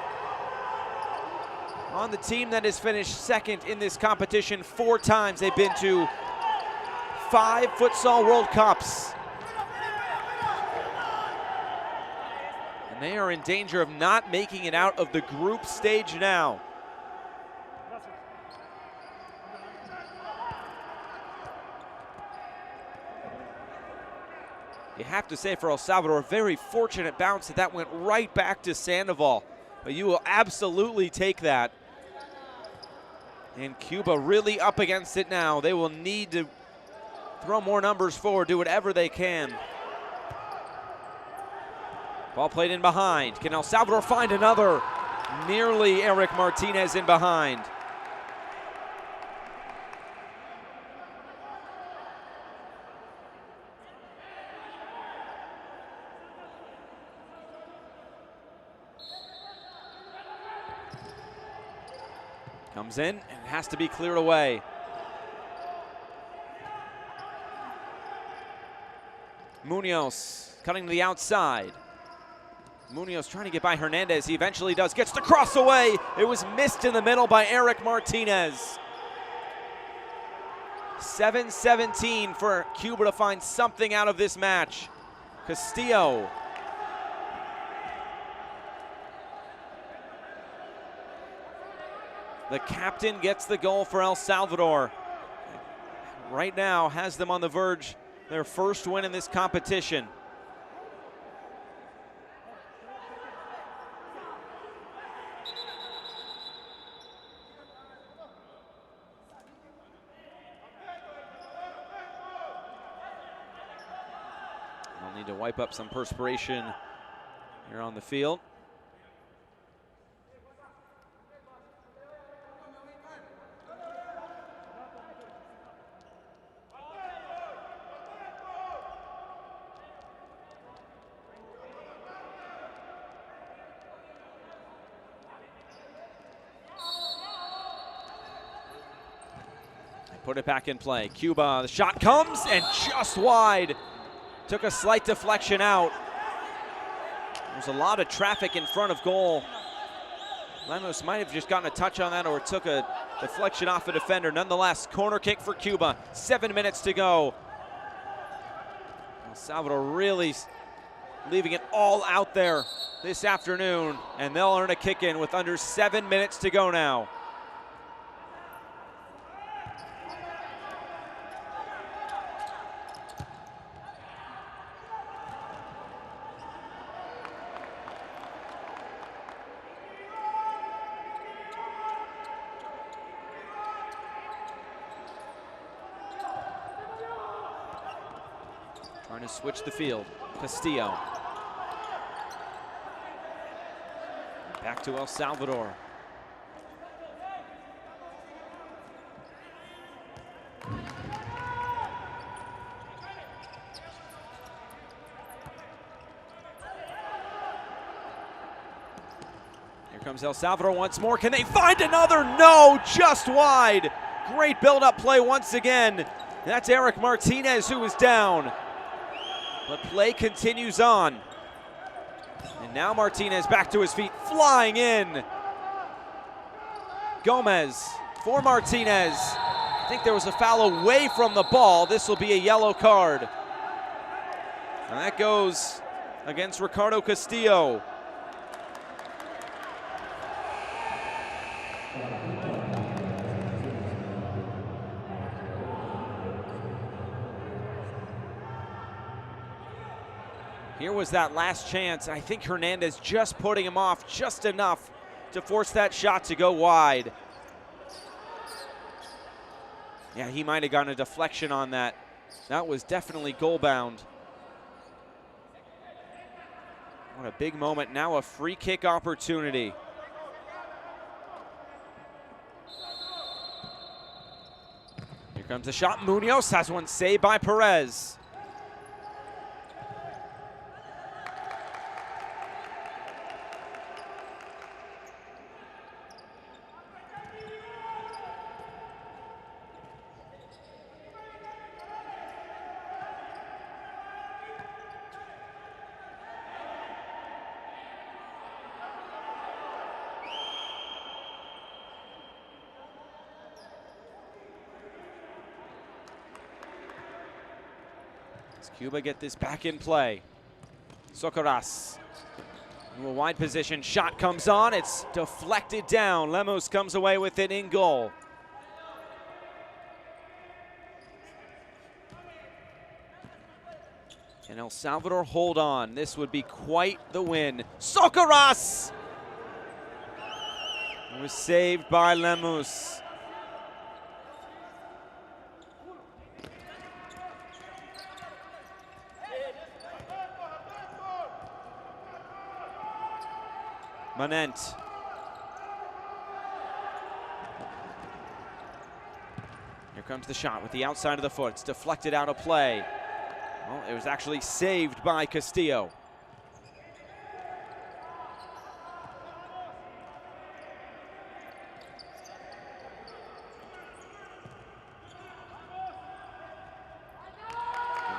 on the team that has finished second in this competition 4 times. They've been to 5 Futsal World Cups. And they are in danger of not making it out of the group stage now. You have to say for El Salvador, a very fortunate bounce that went right back to Sandoval. But you will absolutely take that. And Cuba really up against it now. They will need to throw more numbers forward, do whatever they can. Ball played in behind. Can El Salvador find another? Nearly Eric Martinez in behind. Comes in and has to be cleared away. Munoz cutting to the outside. Munoz trying to get by Hernandez. He eventually does. Gets the cross away. It was missed in the middle by Eric Martinez. 7-17 for Cuba to find something out of this match. Castillo. The captain gets the goal for El Salvador. Right now has them on the verge their first win in this competition. They'll need to wipe up some perspiration here on the field. Put it back in play. Cuba, the shot comes and just wide. Took a slight deflection out. There's a lot of traffic in front of goal. Lemos might have just gotten a touch on that or took a deflection off a defender. Nonetheless, corner kick for Cuba. 7 minutes to go. El Salvador really leaving it all out there this afternoon, and they'll earn a kick in with under 7 minutes to go now. Trying to switch the field. Castillo. Back to El Salvador. Here comes El Salvador once more. Can they find another? No, just wide. Great build-up play once again. That's Eric Martinez who is down. But play continues on. And now Martinez back to his feet, flying in. Gomez for Martinez. I think there was a foul away from the ball. This will be a yellow card. And that goes against Ricardo Castillo. Here was that last chance. I think Hernandez just putting him off just enough to force that shot to go wide. Yeah, he might have gotten a deflection on that. That was definitely goal bound. What a big moment. Now a free kick opportunity. Here comes the shot. Munoz has one saved by Perez. Cuba get this back in play. Socorras. In a wide position, shot comes on, it's deflected down. Lemos comes away with it in goal. Can El Salvador hold on? This would be quite the win. Socorras! It was saved by Lemos. Manent. Here comes the shot with the outside of the foot. It's deflected out of play. Well, it was actually saved by Castillo.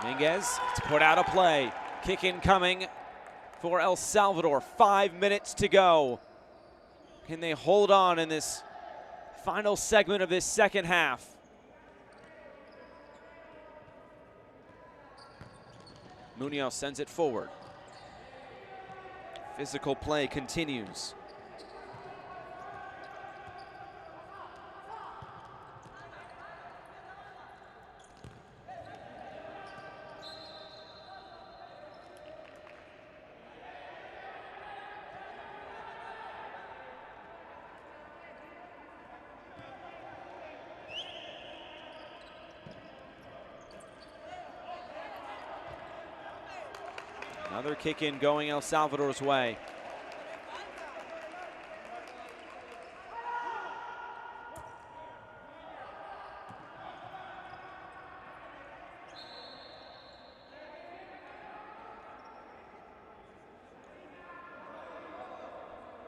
Dominguez, it's put out of play. Kick incoming for El Salvador. 5 minutes to go. Can they hold on in this final segment of this second half? Munoz sends it forward. Physical play continues. Another kick in going El Salvador's way.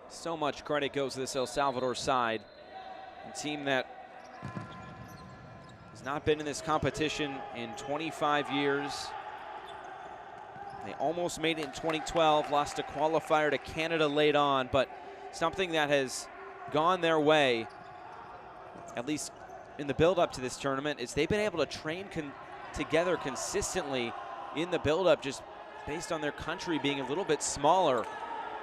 So much credit goes to this El Salvador side. A team that has not been in this competition in 25 years. They almost made it in 2012, lost a qualifier to Canada late on, but something that has gone their way, at least in the build-up to this tournament, is they've been able to train together consistently in the build-up, just based on their country being a little bit smaller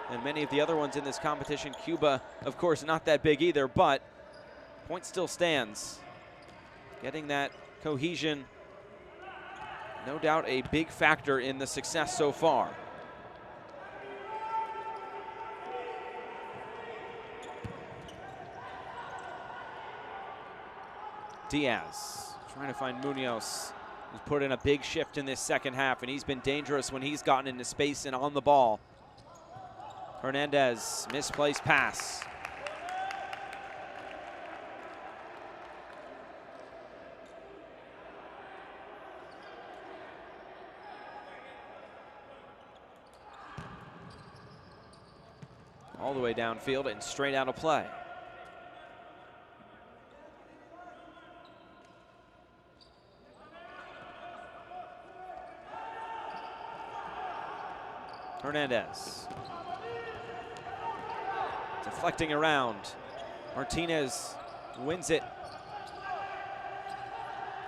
than many of the other ones in this competition. Cuba, of course, not that big either, but point still stands. Getting that cohesion, no doubt a big factor in the success so far. Diaz trying to find Munoz, who's put in a big shift in this second half, and he's been dangerous when he's gotten into space and on the ball. Hernandez, misplaced pass. All the way downfield and straight out of play. Hernandez. Deflecting around. Martinez wins it.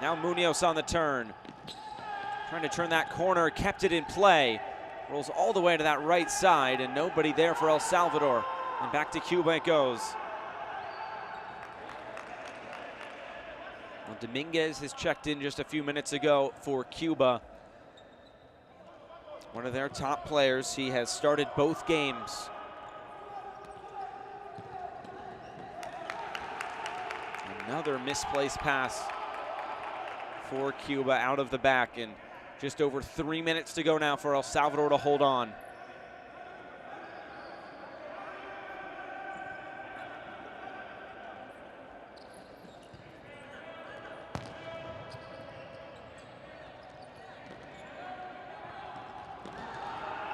Now Munoz on the turn. Trying to turn that corner, kept it in play. Rolls all the way to that right side, and nobody there for El Salvador. And back to Cuba it goes. Well, Dominguez has checked in just a few minutes ago for Cuba. One of their top players. He has started both games. Another misplaced pass for Cuba out of the back, and just over 3 minutes to go now for El Salvador to hold on.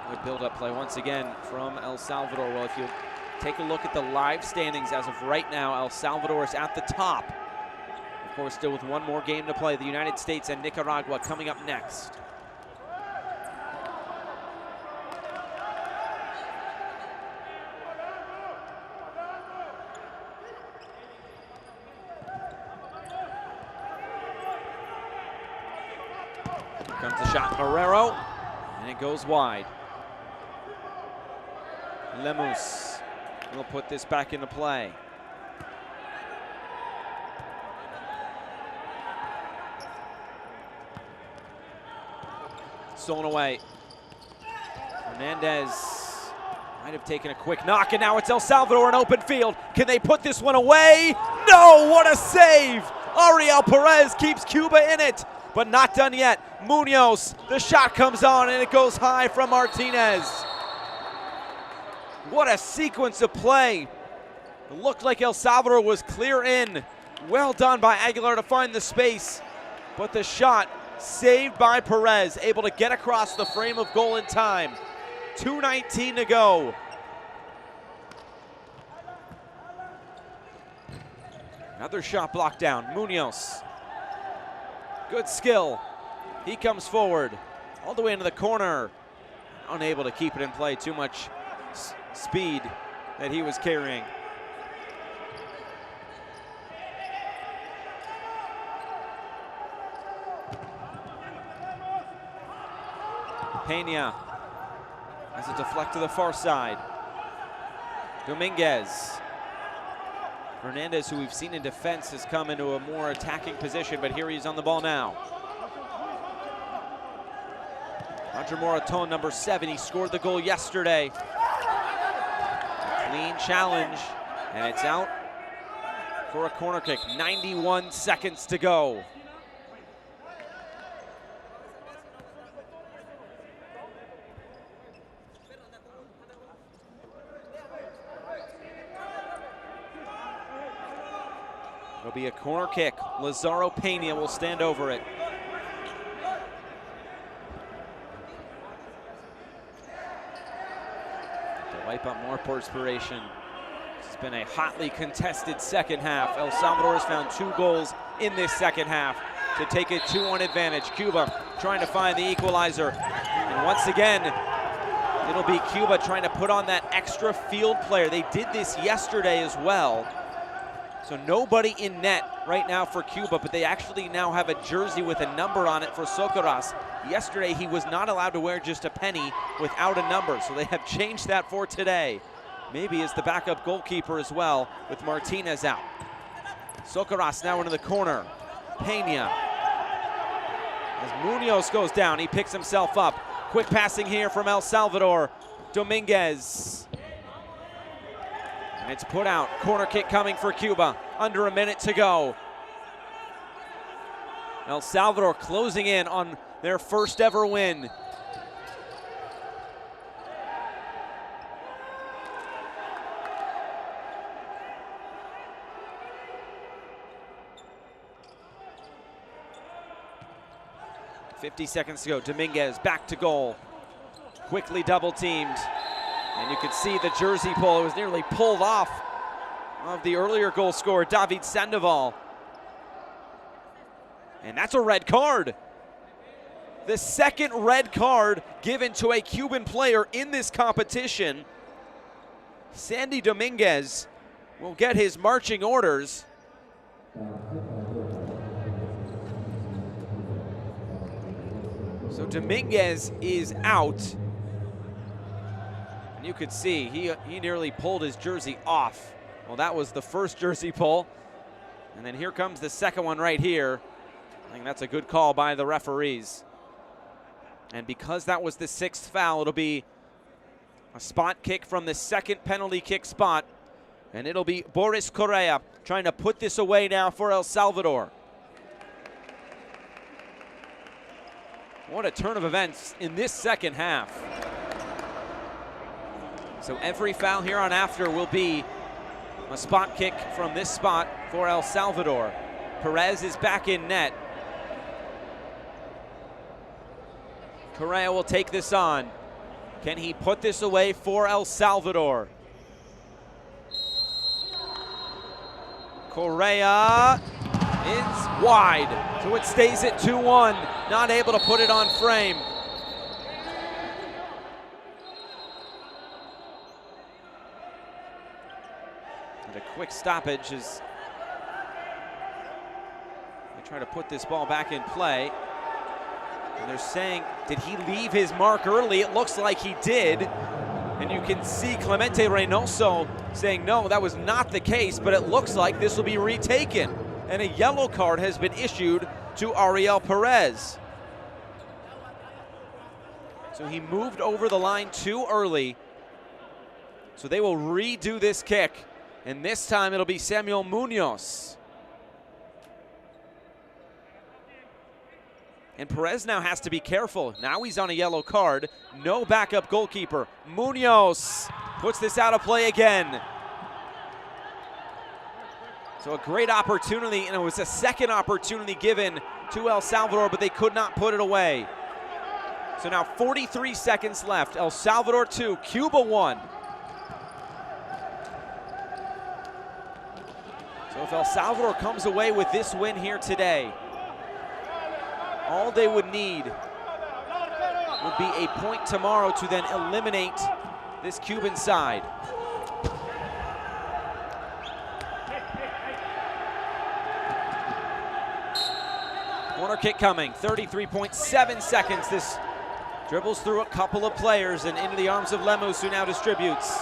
Good build-up play once again from El Salvador. Well, if you take a look at the live standings as of right now, El Salvador is at the top. Of course, still with one more game to play. The United States and Nicaragua coming up next. Here comes the shot, Marrero, and it goes wide. Lemus will put this back into play. Stolen away. Hernandez might have taken a quick knock, and now it's El Salvador in open field. Can they put this one away? No, what a save! Ariel Perez keeps Cuba in it, but not done yet. Munoz, the shot comes on, and it goes high from Martinez. What a sequence of play. It looked like El Salvador was clear in. Well done by Aguilar to find the space, but the shot saved by Perez, able to get across the frame of goal in time. 2:19 to go. Another shot blocked down. Munoz. Good skill. He comes forward all the way into the corner. Unable to keep it in play. Too much speed that he was carrying. Pena has a deflect to the far side. Dominguez. Hernandez, who we've seen in defense, has come into a more attacking position, but here he's on the ball now. Roger Moraton, number 7, he scored the goal yesterday. A clean challenge, and it's out for a corner kick. 91 seconds to go. It'll be a corner kick. Lazaro Pena will stand over it. To wipe up more perspiration. It's been a hotly contested second half. El Salvador has found 2 goals in this second half to take a 2-1 advantage. Cuba trying to find the equalizer. And once again, it'll be Cuba trying to put on that extra field player. They did this yesterday as well. So nobody in net right now for Cuba, but they actually now have a jersey with a number on it for Socorras. Yesterday, he was not allowed to wear just a penny without a number, so they have changed that for today. Maybe as the backup goalkeeper as well, with Martinez out. Socorras now into the corner. Pena. As Munoz goes down, he picks himself up. Quick passing here from El Salvador. Dominguez. And it's put out. Corner kick coming for Cuba. Under a minute to go. El Salvador closing in on their first ever win. .50 seconds to go. Dominguez back to goal. Quickly double teamed. And you can see the jersey pull. It was nearly pulled off of the earlier goal scorer, David Sandoval. And that's a red card. The second red card given to a Cuban player in this competition. Sandy Dominguez will get his marching orders. So Dominguez is out. And you could see he nearly pulled his jersey off. Well, that was the first jersey pull. And then here comes the second one right here. I think that's a good call by the referees. And because that was the 6th foul, it'll be a spot kick from the second penalty kick spot. And it'll be Boris Correa trying to put this away now for El Salvador. What a turn of events in this second half. So every foul here on after will be a spot kick from this spot for El Salvador. Perez is back in net. Correa will take this on. Can he put this away for El Salvador? Correa is wide, so it stays at 2-1. Not able to put it on frame. And a quick stoppage as they try to put this ball back in play. And they're saying, did he leave his mark early? It looks like he did. And you can see Clemente Reynoso saying, no, that was not the case, but it looks like this will be retaken. And a yellow card has been issued to Ariel Perez. So he moved over the line too early. So they will redo this kick. And this time it'll be Samuel Munoz. And Perez now has to be careful. Now he's on a yellow card. No backup goalkeeper. Munoz puts this out of play again. So a great opportunity, and it was a second opportunity given to El Salvador, but they could not put it away. So now 43 seconds left. El Salvador 2, Cuba 1. So if El Salvador comes away with this win here today, all they would need would be a point tomorrow to then eliminate this Cuban side. Corner kick coming, 33.7 seconds. This dribbles through a couple of players and into the arms of Lemus, who now distributes.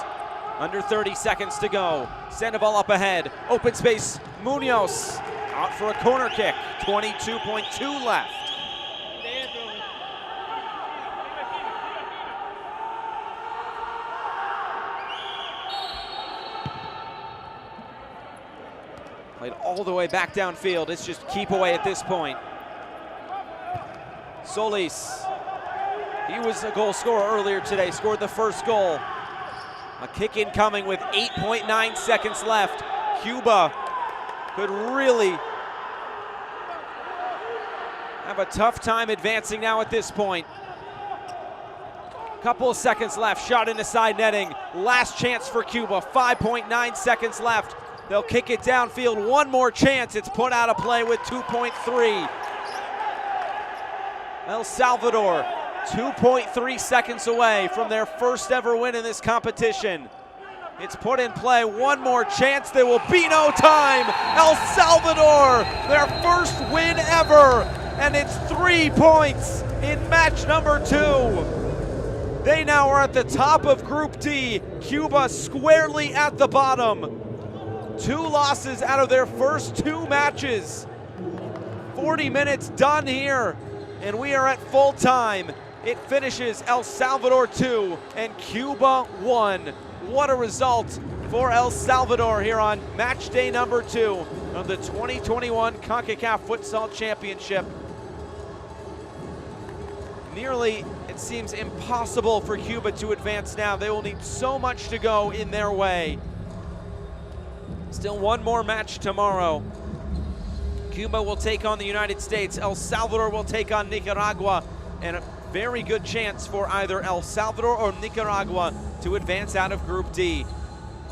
Under 30 seconds to go. Sandoval up ahead, open space, Munoz out for a corner kick, 22.2 left. Played all the way back downfield. It's just keep away at this point. Solis, he was a goal scorer earlier today, scored the first goal. A kick incoming with 8.9 seconds left. Cuba could really have a tough time advancing now at this point. Couple of seconds left, shot into side netting. Last chance for Cuba, 5.9 seconds left. They'll kick it downfield, one more chance. It's put out of play with 2.3. El Salvador, 2.3 seconds away from their first ever win in this competition. It's put in play, one more chance, there will be no time. El Salvador, their first win ever, and it's 3 points in match number 2. They now are at the top of Group D, Cuba squarely at the bottom. 2 losses out of their first 2 matches. 40 minutes done here, and we are at full time. It finishes El Salvador 2 and Cuba 1. What a result for El Salvador here on match day number 2 of the 2021 Concacaf Futsal Championship. Nearly, it seems impossible for Cuba to advance now. They will need so much to go in their way. Still one more match tomorrow. Cuba will take on the United States. El Salvador will take on Nicaragua. And a very good chance for either El Salvador or Nicaragua to advance out of Group D.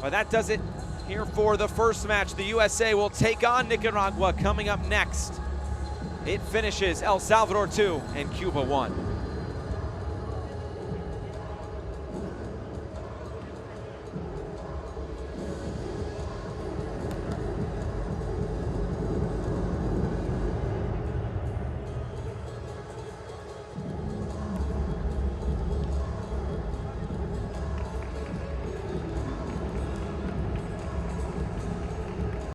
But that does it here for the first match. The USA will take on Nicaragua coming up next. It finishes El Salvador 2 and Cuba 1.